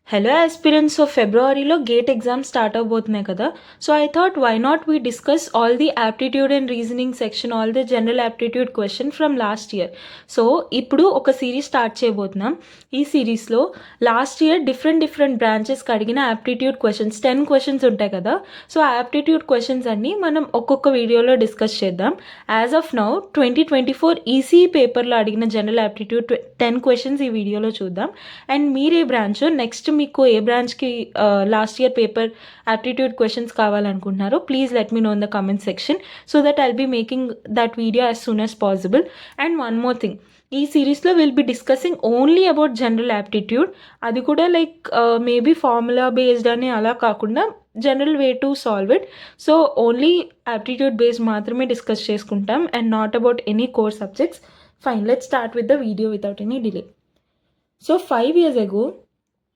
Hello aspirants. ఫిబ్రవరిలో GATE exams start అవబోతున్నాయి కదా. So I thought why not we discuss all the aptitude and reasoning section, all the general aptitude question from last year. So ఇప్పుడు ఒక series start చేయబోతున్నాం. ఈ సిరీస్లో last year different బ్రాంచెస్కి అడిగిన aptitude questions 10 questions ఉంటాయి కదా. సో ఆ aptitude questions అన్ని మనం ఒక్కొక్క వీడియోలో డిస్కస్ చేద్దాం. యాజ్ ఆఫ్ నౌ 2024 ఈసీ పేపర్లో అడిగిన జనరల్ యాప్టిట్యూడ్ 10 క్వశ్చన్స్ ఈ వీడియోలో చూద్దాం. అండ్ మీరు ఏ బ్రాంచ్, నెక్స్ట్ మీకు ఏ బ్రాంచ్కి last year paper aptitude questions కావాలనుకుంటున్నారో please let me know in the comment section so that I'll be making that video as soon as possible. And one more thing, ఈ సిరీస్లో will be discussing only about general aptitude. అది కూడా like maybe formula based అని అలా కాకుండా general way to solve it. So only aptitude based మాత్రమే discuss చేసుకుంటాం and not about any core subjects. Fine, let's start with the video without any delay. So 5 years ago,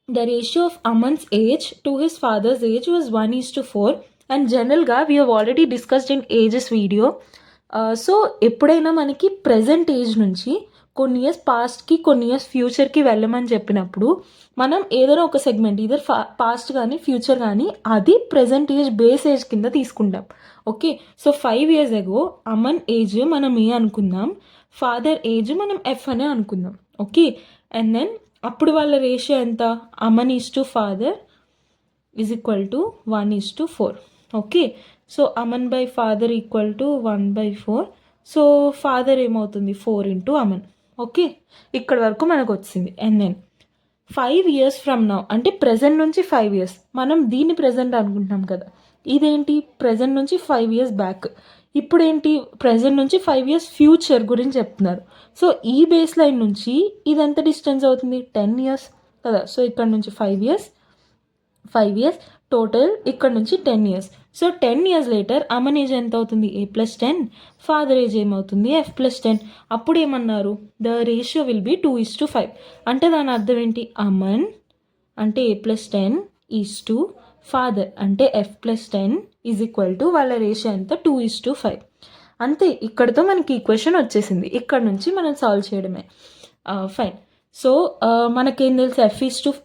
the ratio of Aman's age to his father's age was 1:4. And generalగా we have already discussed in ages video. So ఎప్పుడైనా మనకి present age నుంచి కొన్ని years పాస్ట్కి కొన్ని years ఫ్యూచర్కి వెళ్ళమని చెప్పినప్పుడు మనం ఏదైనా ఒక సెగ్మెంట్ ఇదర్ పాస్ట్ కానీ ఫ్యూచర్ కానీ అది ప్రజెంట్ ఏజ్ బేస్ ఏజ్ కింద తీసుకుంటాం. Okay, so 5 years ago Aman age మనం ఏ అనుకుందాం, ఫాదర్ ఏజ్ మనం ఎఫ్ అనే అనుకుందాం. ఓకే, అండ్ దెన్ అప్పుడు వాళ్ళ రేషియో ఎంత, Aman is to father is equal to 1:4. Okay, so Aman by father equal to 1/4. So father ఏమవుతుంది 4 ఇంటూ అమన్. ఓకే, ఇక్కడ వరకు మనకు వచ్చింది. And then 5 years from now అంటే ప్రజెంట్ నుంచి 5 years, మనం దీన్ని ప్రజెంట్ అనుకుంటున్నాం కదా. ఇదేంటి ప్రజెంట్ నుంచి 5 years బ్యాక్. ఇప్పుడు ఏంటి ప్రజెంట్ నుంచి 5 years ఫ్యూచర్ గురించి చెప్తున్నారు. సో ఈ బేస్ లైన్ నుంచి ఇది ఎంత డిస్టెన్స్ అవుతుంది, 10 years కదా. సో ఇక్కడ నుంచి 5 years టోటల్, ఇక్కడ నుంచి 10 years. So 10 years later Aman age ఎంత అవుతుంది, A+10. ఫాదర్ ఏజ్ ఏమవుతుంది, F+10. అప్పుడు ఏమన్నారు, ద రేషియో విల్ బి 2:5. అంటే దాని అర్థం ఏంటి, అమన్ అంటే A+10 ఈజ్ టు ఫాదర్ అంటే F+10 ఈజ్ ఈక్వల్ టు వాళ్ళ రేషియో ఎంత 2:5. అంతే, ఇక్కడతో మనకి ఈ క్వశ్చన్ వచ్చేసింది. ఇక్కడ నుంచి మనం సాల్వ్ చేయడమే. ఫైన్. సో మనకేం తెలుసు,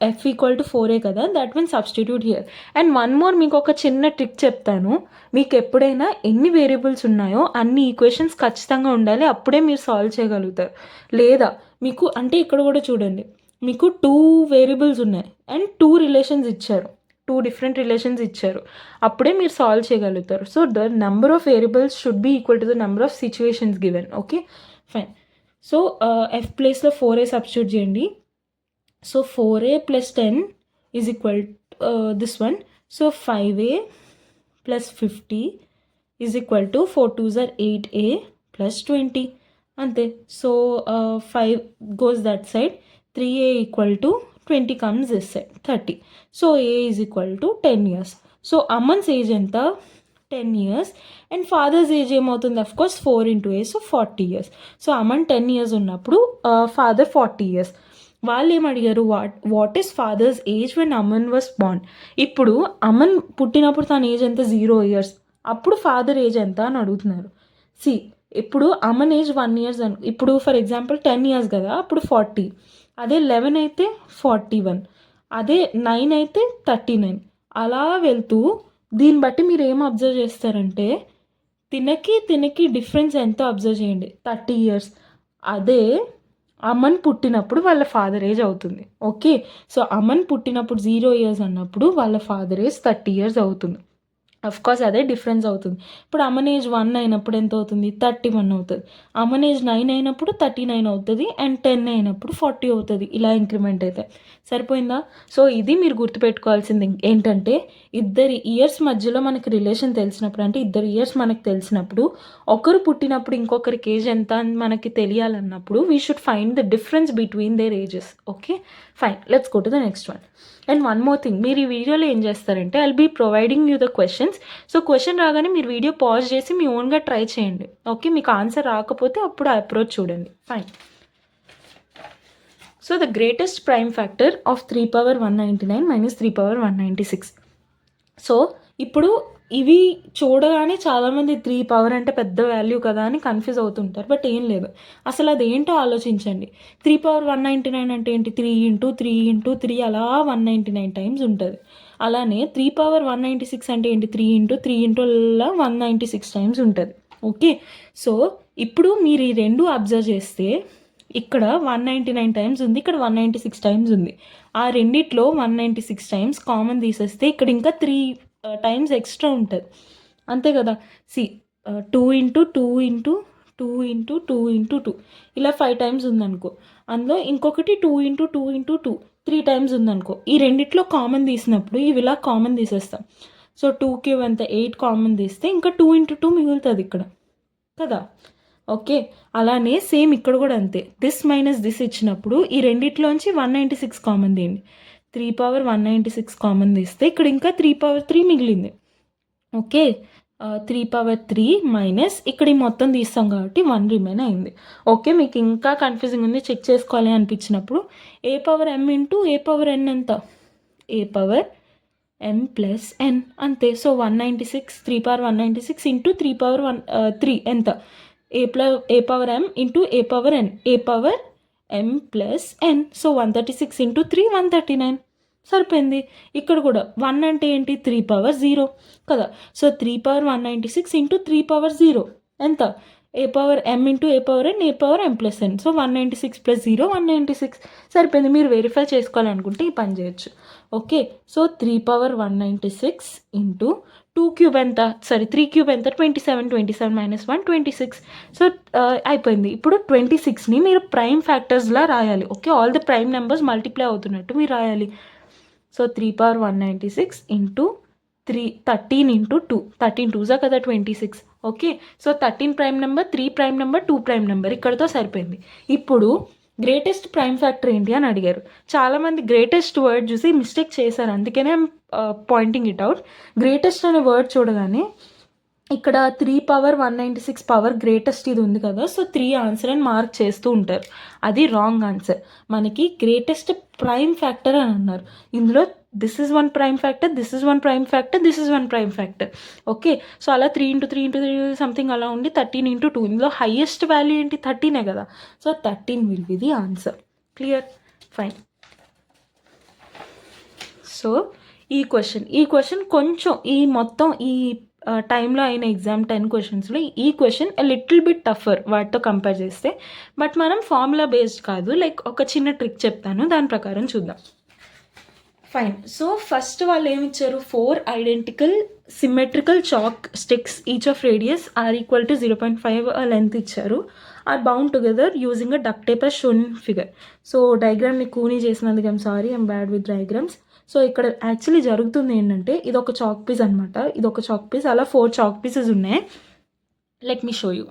F ఈక్వల్ టు 4 కదా, that means substitute here. And one more, మీకు ఒక చిన్న ట్రిక్ చెప్తాను. మీకు ఎప్పుడైనా ఎన్ని వేరియబుల్స్ ఉన్నాయో అన్ని ఈక్వేషన్స్ ఖచ్చితంగా ఉండాలి, అప్పుడే మీరు సాల్వ్ చేయగలుగుతారు. లేదా మీకు అంటే ఇక్కడ కూడా చూడండి, మీకు 2 వేరియబుల్స్ ఉన్నాయి అండ్ 2 రిలేషన్స్ ఇచ్చారు, 2 different రిలేషన్స్ ఇచ్చారు, అప్పుడే మీరు సాల్వ్ చేయగలుగుతారు. So the number of variables should be equal to the number of situations given. Okay, fine. So F ప్లేస్లో 4a సబ్స్టిట్యూట్ చేయండి. So 4a + 10 is equal this one. So 5a + 50 is equal to 4 2s are 8a + 20. అంతే. So 5 goes that side, 3a equal to 20 comes this side, 30. So a is equal to 10 years. So అమన్స్ age ఎంత, 10 years. And father's age ఏమవుతుంది, of course 4 into a, so 40 years. So Aman 10 years ఉన్నప్పుడు father 40 years. వాళ్ళు ఏమడిగారు, what is father's age when Aman was born. ఇప్పుడు అమన్ పుట్టినప్పుడు తన age ఎంత, 0 years. అప్పుడు ఫాదర్ ఏజ్ ఎంత అని అడుగుతున్నారు. సి, ఇప్పుడు అమన్ ఏజ్ 1 years ఇప్పుడు ఫర్ ఎగ్జాంపుల్ 10 years కదా, అప్పుడు 40. అదే 11 అయితే 41, అదే 9 అయితే 39. అలా వెళ్తూ దీన్ని బట్టి మీరు ఏం అబ్జర్వ్ చేస్తారంటే తినకి డిఫరెన్స్ ఎంతో అబ్జర్వ్ చేయండి, 30 years. అదే అమన్ పుట్టినప్పుడు వాళ్ళ ఫాదర్ ఏజ్ అవుతుంది. ఓకే, సో అమన్ పుట్టినప్పుడు 0 years అన్నప్పుడు వాళ్ళ ఫాదర్ ఏజ్ 30 years అవుతుంది. కోర్స్ అదే డిఫరెన్స్ అవుతుంది. ఇప్పుడు అమన్ ఏజ్ 1 అయినప్పుడు ఎంత అవుతుంది, 31 అవుతుంది. అమన్ ఏజ్ 9 అయినప్పుడు 39 అవుతుంది. అండ్ 10 అయినప్పుడు 40 అవుతుంది. ఇలా ఇంక్రిమెంట్ అయితే సరిపోయిందా. సో ఇది మీరు గుర్తుపెట్టుకోవాల్సింది ఏంటంటే, ఇద్దరి ఇయర్స్ మధ్యలో మనకి రిలేషన్ తెలిసినప్పుడు, అంటే ఇద్దరు ఇయర్స్ మనకు తెలిసినప్పుడు, ఒకరు పుట్టినప్పుడు ఇంకొకరికి ఏజ్ ఎంత అని మనకి తెలియాలన్నప్పుడు we should find the difference between their ages. Okay, fine, let's go to the next one. And one more thing, మీరు ఈ వీడియోలో ఏం చేస్తారంటే I'll be providing you the questions. So question రాగానే మీరు వీడియో పాజ్ చేసి మీ ఓన్గా ట్రై చేయండి. ఓకే, మీకు ఆన్సర్ రాకపోతే అప్పుడు ఆ అప్రోచ్ చూడండి. Fine. So the greatest prime factor of 3 power 199 - 3 power 196. So ఇప్పుడు ఇవి చూడగానే చాలామంది 3 పవర్ అంటే పెద్ద వాల్యూ కదా అని కన్‌ఫ్యూజ్ అవుతుంటారు. బట్ ఏం లేదు. అసలు అదేంటో ఆలోచించండి. 3 పవర్ 199 అంటే ఏంటి? 3 ఇంటూ 3 ఇంటూ 3 అలా 199 టైమ్స్ ఉంటది. అలానే 3 పవర్ 196 అంటే ఏంటి? 3 ఇంటూ 3 ఇంటూ అలా 196 టైమ్స్ ఉంటది. ఓకే. సో, ఇప్పుడు మీరు ఈ 2 అబ్జర్వ్ చేస్తే ఇక్కడ 199 టైమ్స్ ఉంది. ఇక్కడ 196 టైమ్స్ ఉంది. ఆ రెండిట్లో 196 టైమ్స్ కామన్ తీసేస్తే ఇక్కడ ఇంకా 3 టైమ్స్ ఎక్స్ట్రా ఉంటుంది. అంతే కదా. C 2 into 2 into 2 into 2 into 2 ఇలా 5 టైమ్స్ ఉందనుకో. అందులో ఇంకొకటి 2 ఇంటూ 2 ఇంటూ 2 3 టైమ్స్ ఉందనుకో. ఈ రెండిట్లో కామన్ తీసినప్పుడు ఇవి ఇలా కామన్ తీసేస్తాం. సో 2 క్యూబ్ ఎంత 8 కామన్ తీస్తే ఇంకా 2 ఇంటూ 2 మిగులుతుంది ఇక్కడ కదా. ఓకే. అలానే సేమ్ ఇక్కడ కూడా అంతే. దిస్ మైనస్ దిస్ ఇచ్చినప్పుడు ఈ రెండిట్లోంచి 196 కామన్ తీయండి. 3 పవర్ 196 కామన్ తీస్తే ఇక్కడ ఇంకా 3 పవర్ 3 మిగిలింది. ఓకే. 3 పవర్ 3 మైనస్ ఇక్కడ ఈ మొత్తం తీస్తాం కాబట్టి 1 రిమైన్ అయింది. ఓకే. మీకు ఇంకా కన్ఫ్యూజింగ్ ఉంది చెక్ చేసుకోవాలి అనిపించినప్పుడు ఏ పవర్ ఎం ఇంటూ ఏ పవర్ ఎన్ ఎంత? ఏ పవర్ ఎం ప్లస్ ఎన్ అంతే. సో 196 3 పవర్ 196 ఇంటూ 3 పవర్ 3 ఎంత? ఏ పవర్ ఎం ఇంటూ ఏ పవర్ ఎన్. ఏ పవర్ ఎం ప్లస్ ఎన్. సో 136 ఇంటూ 3 139 సరిపోయింది. ఇక్కడ కూడా 1 అంటే ఏంటి? 3 పవర్ 0 కదా. సో 3 పవర్ 196 ఇంటూ 3 పవర్ 0 ఎంత? ఏ పవర్ ఎం ఇంటూ ఏ పవర్ ఎన్. ఏ పవర్ ఎం ప్లస్ ఎన్. సో 196 ప్లస్ 0 196 సరిపోయింది. మీరు వెరిఫై చేసుకోవాలనుకుంటే ఈ పని చేయొచ్చు. Okay. So 3 power 196 into 2 cube ఎంత? 3 క్యూబ్ ఎంత? 27 27 మైనస్ 1 26. సో అయిపోయింది. ఇప్పుడు 26ని మీరు ప్రైమ్ ఫ్యాక్టర్స్లా రాయాలి. Okay. All the prime numbers multiply అవుతున్నట్టు మీరు రాయాలి. సో 3 పవర్ 196 ఇంటూ 13 ఇంటూ 2 13 2 కదా 26. Okay. So 13 prime number, 3 prime number, 2 prime number ఇక్కడతో సరిపోయింది. ఇప్పుడు గ్రేటెస్ట్ ప్రైమ్ ఫ్యాక్టర్ ఏంటి అని అడిగారు. చాలామంది గ్రేటెస్ట్ వర్డ్ చూసి మిస్టేక్ చేశారు. అందుకనే పాయింటింగ్ ఇట్ అవుట్. గ్రేటెస్ట్ అనే వర్డ్ చూడగానే ఇక్కడ 3 పవర్ 196 పవర్ గ్రేటెస్ట్ ఇది ఉంది కదా. సో 3 ఆన్సర్ అని మార్క్ చేస్తూ ఉంటారు. అది రాంగ్ ఆన్సర్. మనకి గ్రేటెస్ట్ ప్రైమ్ ఫ్యాక్టర్ అని అన్నారు. ఇందులో this is 1 prime factor, this is 1 prime factor, this is 1 prime factor. Okay. So అలా 3 ఇంటూ 3 ఇంటూ 3 సంథింగ్ అలా ఉండి 13 ఇంటూ 2. ఇందులో హైయెస్ట్ వాల్యూ ఏంటి? 13 కదా. So 13 will be the answer. Clear? Fine. So ఈ క్వశ్చన్ కొంచెం ఈ మొత్తం ఈ టైంలో అయిన ఎగ్జామ్ 10 క్వశ్చన్స్లో ఈ క్వశ్చన్ లిటిల్ బిట్ టఫర్ వాటితో కంపేర్ చేస్తే. బట్ మనం ఫార్ములా బేస్డ్ కాదు, లైక్ ఒక చిన్న ట్రిక్ చెప్తాను, దాని ప్రకారం చూద్దాం. ఫైన్. సో ఫస్ట్ వాళ్ళు ఏమి ఇచ్చారు? 4 identical symmetrical chalk sticks each of radius are equal to 0.5 length ఇచ్చారు. Are bound together using a duct tape as shown in figure. So డయాగ్రామ్ని కూనీ చేసినందుకు I'm bad with diagrams. So ఇక్కడ actually జరుగుతుంది ఏంటంటే ఇది ఒక చాక్ పీస్ అనమాట. ఇది ఒక చాక్ పీస్, అలా 4 చాక్ పీసెస్ ఉన్నాయి. Let me show you.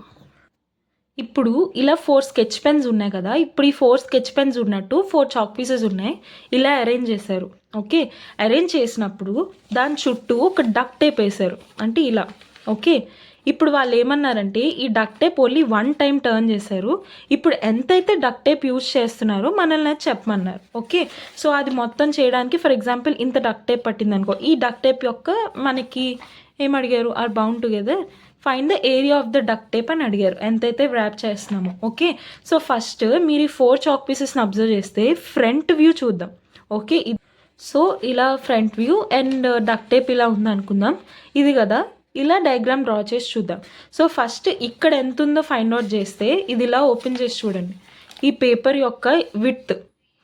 ఇప్పుడు ఇలా 4 స్కెచ్ పెన్స్ ఉన్నాయి కదా. ఇప్పుడు ఈ 4 స్కెచ్ పెన్స్ ఉన్నట్టు 4 చాక్ పీసెస్ ఉన్నాయి. ఇలా అరేంజ్ చేశారు. ఓకే. అరేంజ్ చేసినప్పుడు దాని చుట్టూ ఒక డక్ట్ టేప్ వేశారు, అంటే ఇలా. ఓకే. ఇప్పుడు వాళ్ళు ఏమన్నారంటే ఈ duct tape only 1 time turn చేశారు. ఇప్పుడు ఎంతైతే డక్ట్ టేప్ యూజ్ చేస్తున్నారో మనల్ని అది చెప్పమన్నారు. ఓకే. సో అది మొత్తం చేయడానికి ఫర్ ఎగ్జాంపుల్ ఇంత డక్ట్ టేప్ పట్టింది అనుకో. ఈ డక్ట్ టేప్ యొక్క మనకి ఏమడిగారు? Are bound together find the area of the duct tape అని అడిగారు, ఎంతైతే ర్యాప్ చేస్తున్నామో. ఓకే. సో ఫస్ట్ మీరు ఈ 4 చాక్ పీసెస్ని అబ్జర్వ్ చేస్తే ఫ్రంట్ వ్యూ చూద్దాం. ఓకే. సో ఇలా front view and duct tape ఇలా ఉందనుకుందాం. ఇది కదా. ఇలా డయాగ్రామ్ డ్రా చేసి చూద్దాం. సో ఫస్ట్ ఇక్కడ ఎంత ఉందో ఫైండ్ అవుట్ చేస్తే ఇది ఇలా ఓపెన్ చేసి చూడండి. ఈ పేపర్ యొక్క విడ్త్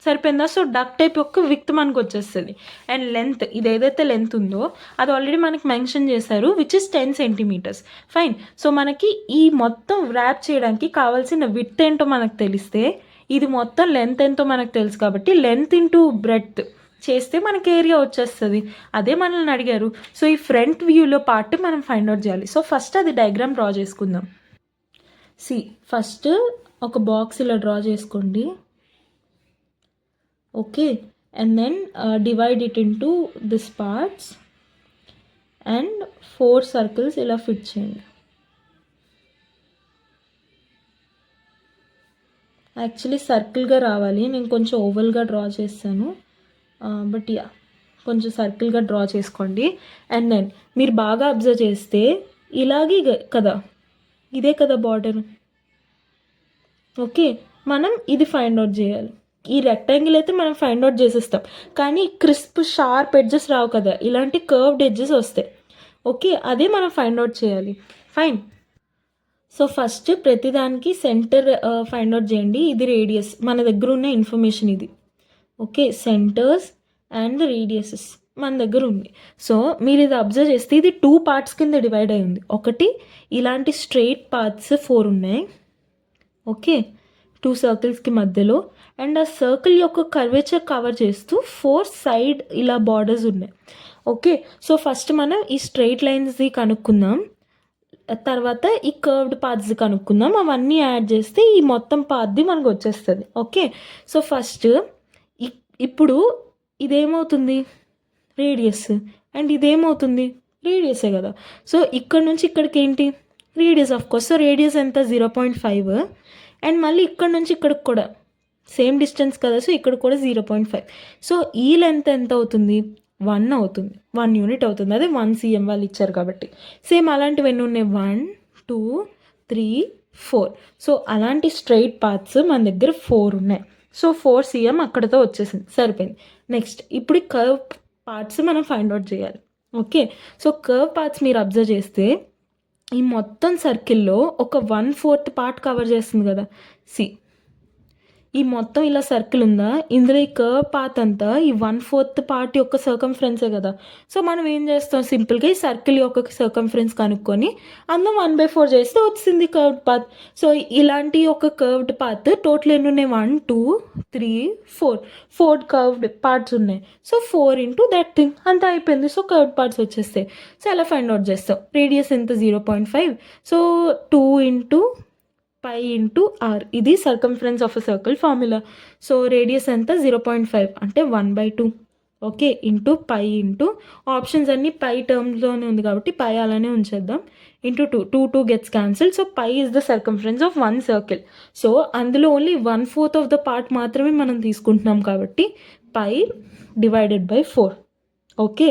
సరిపోయిందా? సో డక్ట్ టేప్ యొక్క విడ్త్ మనకు వచ్చేస్తుంది. అండ్ లెంత్, ఇది ఏదైతే లెంత్ ఉందో అది ఆల్రెడీ మనకి మెన్షన్ చేశారు, which is 10 centimetres. Fine. So మనకి ఈ మొత్తం ర్యాప్ చేయడానికి కావాల్సిన విడ్త్ ఏంటో మనకు తెలిస్తే ఇది మొత్తం లెంత్ ఎంతో మనకు తెలుసు కాబట్టి లెంత్ ఇంటూ బ్రెడ్త్ చేస్తే మనకి ఏరియా వచ్చేస్తుంది. అదే మనల్ని అడిగారు. సో ఈ ఫ్రంట్ వ్యూలో పార్ట్ మనం ఫైండ్ అవుట్ చేయాలి. సో ఫస్ట్ అది డయాగ్రామ్ డ్రా చేసుకుందాం. ఫస్ట్ ఒక బాక్స్ ఇలా డ్రా చేసుకోండి. Okay. And then divide it into this parts and 4 circles ఇలా ఫిట్ చేయండి. యాక్చువల్లీ సర్కిల్గా రావాలి, నేను కొంచెం ఓవల్గా డ్రా చేస్తాను. బట్ యా కొంచెం సర్కిల్గా డ్రా చేసుకోండి. అండ్ దెన్ మీరు బాగా అబ్జర్వ్ చేస్తే ఇలాగే కదా, ఇదే కదా బార్డర్. ఓకే, మనం ఇది ఫైండ్ అవుట్ చేయాలి. ఈ రెక్టాంగిల్ అయితే మనం ఫైండ్ అవుట్ చేసేస్తాం, కానీ క్రిస్ప్ షార్ప్ ఎడ్జెస్ రావు కదా, ఇలాంటి కర్వ్డ్ ఎడ్జెస్ వస్తాయి. ఓకే, అదే మనం ఫైండ్ అవుట్ చేయాలి. ఫైన్. సో ఫస్ట్ ప్రతిదానికి సెంటర్ ఫైండ్ అవుట్ చేయండి. ఇది రేడియస్, మన దగ్గర ఉన్న ఇన్ఫర్మేషన్ ఇది. ఓకే, సెంటర్స్ అండ్ రేడియసెస్ మన దగ్గర ఉంది. సో మీరు ఇది అబ్జర్వ్ చేస్తే ఇది 2 పార్ట్స్ కింద డివైడ్ అయి ఉంది. ఒకటి ఇలాంటి స్ట్రెయిట్ పార్ట్స్ 4 ఉన్నాయి. ఓకే, 2 సర్కిల్స్కి మధ్యలో, అండ్ ఆ సర్కిల్ యొక్క కర్వేచర్ కవర్ చేస్తూ 4 సైడ్ ఇలా బార్డర్స్ ఉన్నాయి. ఓకే, సో ఫస్ట్ మనం ఈ స్ట్రెయిట్ లైన్స్ది కనుక్కుందాం, తర్వాత ఈ కర్వ్డ్ పార్ట్స్ కనుక్కుందాం. అవన్నీ యాడ్ చేస్తే ఈ మొత్తం పార్ట్ది మనకు వచ్చేస్తుంది. ఓకే, సో ఫస్ట్ ఇప్పుడు ఇదేమవుతుంది, రేడియస్, అండ్ ఇదేమవుతుంది, రేడియసే కదా. సో ఇక్కడ నుంచి ఇక్కడికి ఏంటి, radius of course. So radius ఎంత, 0.5. అండ్ మళ్ళీ ఇక్కడ నుంచి ఇక్కడికి కూడా సేమ్ డిస్టెన్స్ కదా, సో ఇక్కడ కూడా 0.5. సో ఈ లెంత్ ఎంత అవుతుంది, 1 అవుతుంది, 1 యూనిట్ అవుతుంది. అదే 1 cm వాళ్ళు ఇచ్చారు కాబట్టి. సేమ్ అలాంటివి ఎన్ని ఉన్నాయి, 1, 2, 3, 4. సో అలాంటి స్ట్రైట్ పార్ట్స్ మన దగ్గర 4 ఉన్నాయి. సో 4 cm అక్కడతో వచ్చేసింది, సరిపోయింది. నెక్స్ట్ ఇప్పుడు కర్వ్ పార్ట్స్ మనం ఫైండ్ అవుట్ చేయాలి. ఓకే, సో కర్వ్ పార్ట్స్ మీరు అబ్జర్వ్ చేస్తే ఈ మొత్తం సర్కిల్లో ఒక 1/4 పార్ట్ కవర్ చేస్తుంది కదా. ఈ మొత్తం ఇలా సర్కిల్ ఉందా, ఇందులో ఈ కర్వ్ పాత్ అంతా ఈ 1/4 పార్ట్ యొక్క సర్కంఫరెన్సే కదా. సో మనం ఏం చేస్తాం, సింపుల్గా ఈ సర్కిల్ యొక్క సర్కంఫరెన్స్ కనుక్కొని అందులో 1/4 చేస్తే వచ్చింది కర్వ్డ్ పాత్. సో ఇలాంటి ఒక కర్వ్డ్ పాత్ టోటల్ ఎన్ని ఉన్నాయి, 1, 2, 3, 4 కర్వ్డ్ పార్ట్స్ ఉన్నాయి. సో 4 ఇంటూ దట్ థింగ్ అంతా అయిపోయింది. సో కర్వ్డ్ పార్ట్స్ వచ్చేస్తాయి. సో ఎలా ఫైండ్ అవుట్ చేస్తాం, రేడియస్ ఎంత, 0.5. So 2 into pi into r, ఇది circumference of a circle formula. So radius ఎంత, 0.5 అంటే 1/2. Okay, into pi into options అన్నీ పై టర్మ్స్లోనే ఉంది కాబట్టి పై అలానే ఉంచేద్దాం. Into 2 gets cancel. So pi is the circumference of 1 circle. So అందులో ఓన్లీ 1/4 ఆఫ్ ద పార్ట్ మాత్రమే మనం తీసుకుంటున్నాం కాబట్టి పై డివైడెడ్ బై 4. ఓకే,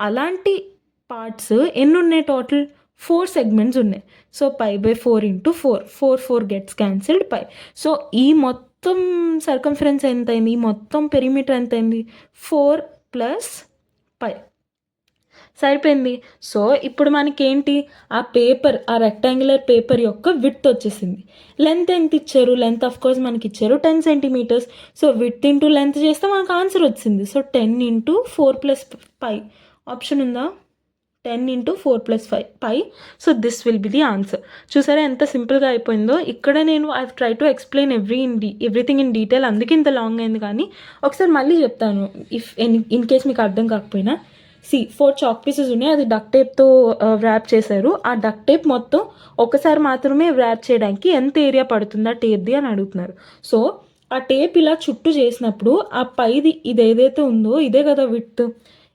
అలాంటి పార్ట్స్ ఎన్ని ఉన్నాయి, టోటల్ 4 సెగ్మెంట్స్ ఉన్నాయి. సో π/4 ఇంటూ 4 గెట్స్ క్యాన్సిల్డ్ పై. సో ఈ మొత్తం సర్కంఫరెన్స్ ఎంత అయింది, ఈ మొత్తం పెరిమీటర్ ఎంత అయింది, 4 + π. సరిపోయింది. సో ఇప్పుడు మనకేంటి, ఆ రెక్టాంగులర్ పేపర్ యొక్క విడ్త్ వచ్చేసింది. లెంత్ ఎంత ఇచ్చారు, లెంత్ ఆఫ్ కోర్స్ మనకి ఇచ్చారు 10 cm. So width into length చేస్తే మనకు ఆన్సర్ వచ్చింది. సో 10 ఇంటూ 4 + π ఆప్షన్ ఉందా, 10 into 4 + π. So this will be the answer. చూసారా ఎంత సింపుల్గా అయిపోయిందో. ఇక్కడ నేను I try to explain everything in detail, అందుకే ఇంత లాంగ్ అయింది. కానీ ఒకసారి మళ్ళీ చెప్తాను, ఇన్ కేస్ మీకు అర్థం కాకపోయినా. 4 చాక్ పీసెస్ ఉన్నాయి, అది డక్ టేప్తో ర్యాప్ చేశారు. ఆ డక్ టేప్ మొత్తం ఒకసారి మాత్రమే ర్యాప్ చేయడానికి ఎంత ఏరియా పడుతుందా టేప్ది అని అడుగుతున్నారు. సో ఆ టేప్ ఇలా చుట్టూ చేసినప్పుడు ఆ పైది ఇది ఏదైతే ఉందో ఇదే కదా విడ్త్,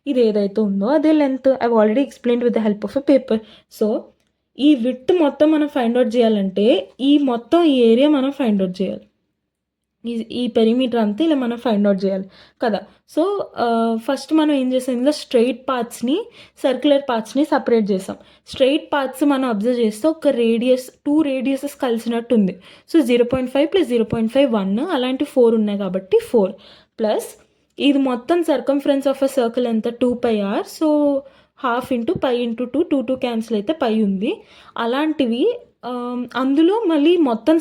ఇది ఏదైతే ఉందో అదే length. I already explained with the help of a paper. So ఈ విడ్త్ మొత్తం మనం ఫైండ్ అవుట్ చేయాలంటే ఈ మొత్తం ఈ ఏరియా మనం ఫైండ్ అవుట్ చేయాలి. ఈ పెరిమీటర్ అంతా ఇలా మనం ఫైండ్ అవుట్ చేయాలి కదా. సో ఫస్ట్ మనం ఏం చేసాం, ఇందులో స్ట్రైట్ పార్ట్స్ని సర్క్యులర్ పార్ట్స్ని సపరేట్ చేసాం. స్ట్రైట్ పార్ట్స్ మనం అబ్జర్వ్ చేస్తే ఒక రేడియస్ 2 రేడియసెస్ కలిసినట్టు ఉంది. సో 0.5 + 0.5 1, అలాంటి 4 ఉన్నాయి కాబట్టి 4 ప్లస్ ఇది మొత్తం సర్కంఫరెన్స్ ఆఫ్ ఎ సర్కిల్ ఎంత, 2πr. So 1/2 into π into 2 cancel అయితే π ఉంది. అలాంటివి అందులో మళ్ళీ మొత్తం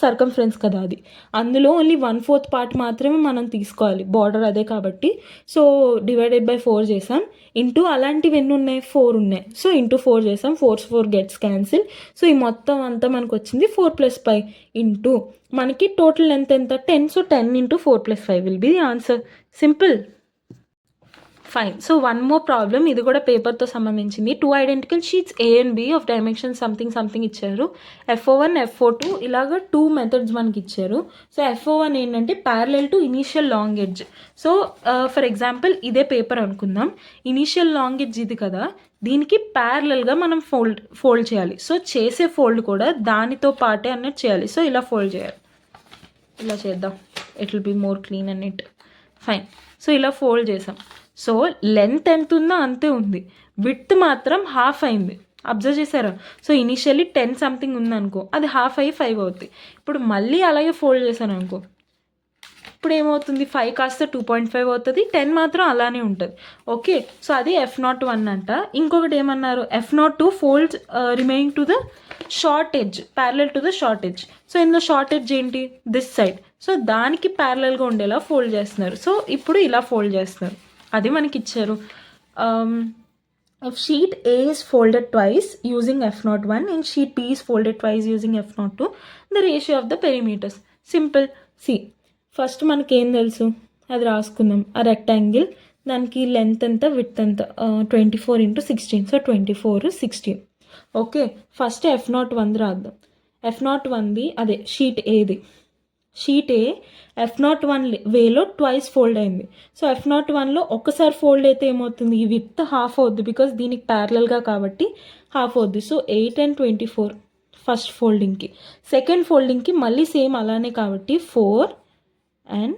సర్కంఫరెన్స్ కదా అది, అందులో ఓన్లీ 1/4 పార్ట్ మాత్రమే మనం తీసుకోవాలి, బార్డర్ అదే కాబట్టి. సో డివైడెడ్ బై 4 చేసాం. ఇంటూ అలాంటివి ఎన్ని ఉన్నాయి, 4 ఉన్నాయి. సో ఇంటూ 4 చేసాం, 4 గెట్స్ క్యాన్సిల్. సో ఈ మొత్తం అంతా మనకు వచ్చింది 4 + π ఇంటూ మనకి టోటల్ లెంత్ ఎంత, 10. So 10 into 4 + 5 will be the answer. Simple. Fine. So one more problem, ఇది కూడా పేపర్తో సంబంధించింది. 2 identical sheets A and B of dimension something ఇచ్చారు. FO1 FO2 ఇలాగ 2 మెథడ్స్ మనకి ఇచ్చారు. సో FO1 ఏంటంటే parallel to initial long edge. So for example ఇదే పేపర్ అనుకుందాం, ఇనీషియల్ లాంగ్ ఎడ్జ్ ఇది కదా, దీనికి ప్యారలల్గా మనం ఫోల్డ్ చేయాలి. సో చేసే ఫోల్డ్ కూడా దానితో పాటే అన్నట్టు చేయాలి. సో ఇలా ఫోల్డ్ చేయాలి, ఇలా చేద్దాం, it will be more clean and neat. Fine. So ఇలా ఫోల్డ్ చేసాం. సో లెంత్ ఎంత ఉందో అంతే ఉంది, విడ్త్ మాత్రం హాఫ్ అయింది. అబ్జర్వ్ చేశారా? సో ఇనిషియల్లీ 10 సంథింగ్ ఉందనుకో, అది హాఫ్ అయ్యి 5 అవుతుంది. ఇప్పుడు మళ్ళీ అలాగే ఫోల్డ్ చేశాను అనుకో, ఇప్పుడు ఏమవుతుంది, 5 కాస్త 2.5 అవుతుంది, 10 మాత్రం అలానే ఉంటుంది. ఓకే, సో అది F01 అంట. ఇంకొకటి ఏమన్నారు, F02 folds remaining to the short edge, parallel to the short edge. So ఇందులో షార్ట్ ఎడ్జ్ ఏంటి, దిస్ సైడ్. సో దానికి ప్యారలల్గా ఉండేలా ఫోల్డ్ చేస్తున్నారు. సో ఇప్పుడు ఇలా ఫోల్డ్ చేస్తున్నారు, అది మనకి ఇచ్చారు. If sheet A is folded twice using F01 and sheet B is folded twice using F02, the ratio of the perimeters. Simple. See, first మనకి ఏం తెలుసు అది రాసుకుందాం. ఆ రెక్టాంగిల్ దానికి లెంత్ ఎంత, విడ్త్ ఎంత, 24 × 16. సో 24, 16. ఓకే, ఫస్ట్ F01 రాద్దాం. F01ది అదే షీట్ ఏది, షీట్ ఏ F01 వేలో ట్వైస్ ఫోల్డ్ అయింది. సో F01లో ఒకసారి ఫోల్డ్ అయితే ఏమవుతుంది, ఈ విడ్త్ హాఫ్ అవుద్ది, బికాస్ దీనికి ప్యారలల్గా కాబట్టి హాఫ్ అవుద్ది. సో 8 and 24 ఫస్ట్ ఫోల్డింగ్కి. సెకండ్ ఫోల్డింగ్కి మళ్ళీ సేమ్ అలానే కాబట్టి 4 and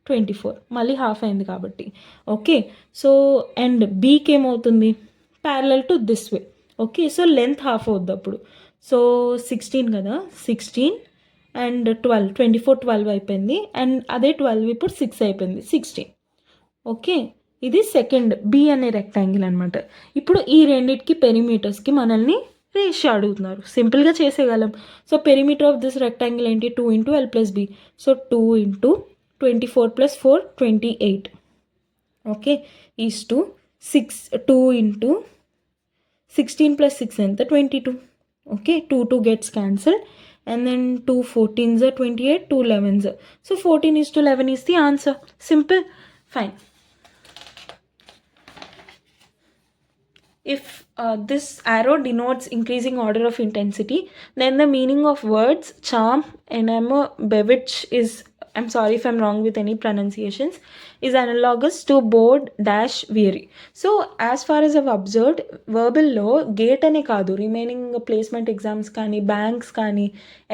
24 మళ్ళీ హాఫ్ అయింది కాబట్టి. ఓకే, సో అండ్ బీకి ఏమవుతుంది, parallel to this way. Okay, so length half అవుద్ది అప్పుడు. సో 16 కదా, 16 and 12, 24, 12 అయిపోయింది. అండ్ అదే 12 ఇప్పుడు 6 అయిపోయింది, 16. ఓకే, ఇది సెకండ్ బి అనే రెక్టాంగిల్ అనమాట. ఇప్పుడు ఈ రెండింటికి పెరిమీటర్స్కి మనల్ని రేషియో అడుగుతున్నారు. సింపుల్గా చేసేయగలం. So perimeter of this rectangle ఏంటి, 2 × L + B. సో 2 × 24 + 4, 28. ఓకే, ఈజ్ టు 2 × 16 + 6 ఎంత, 22. Okay, 2 gets cancelled. And then 2 14s are 28, 2 11s are. So 14:11 is the answer. Simple. Fine. If this arrow denotes increasing order of intensity, then the meaning of words charm, enamor, bewitch is, I'm sorry if I'm wrong with any pronunciations, is analogous to bored, dash, weary. So as far as I've observed, verbal లో gate అనే కాదు, remaining placement exams కానీ banks కానీ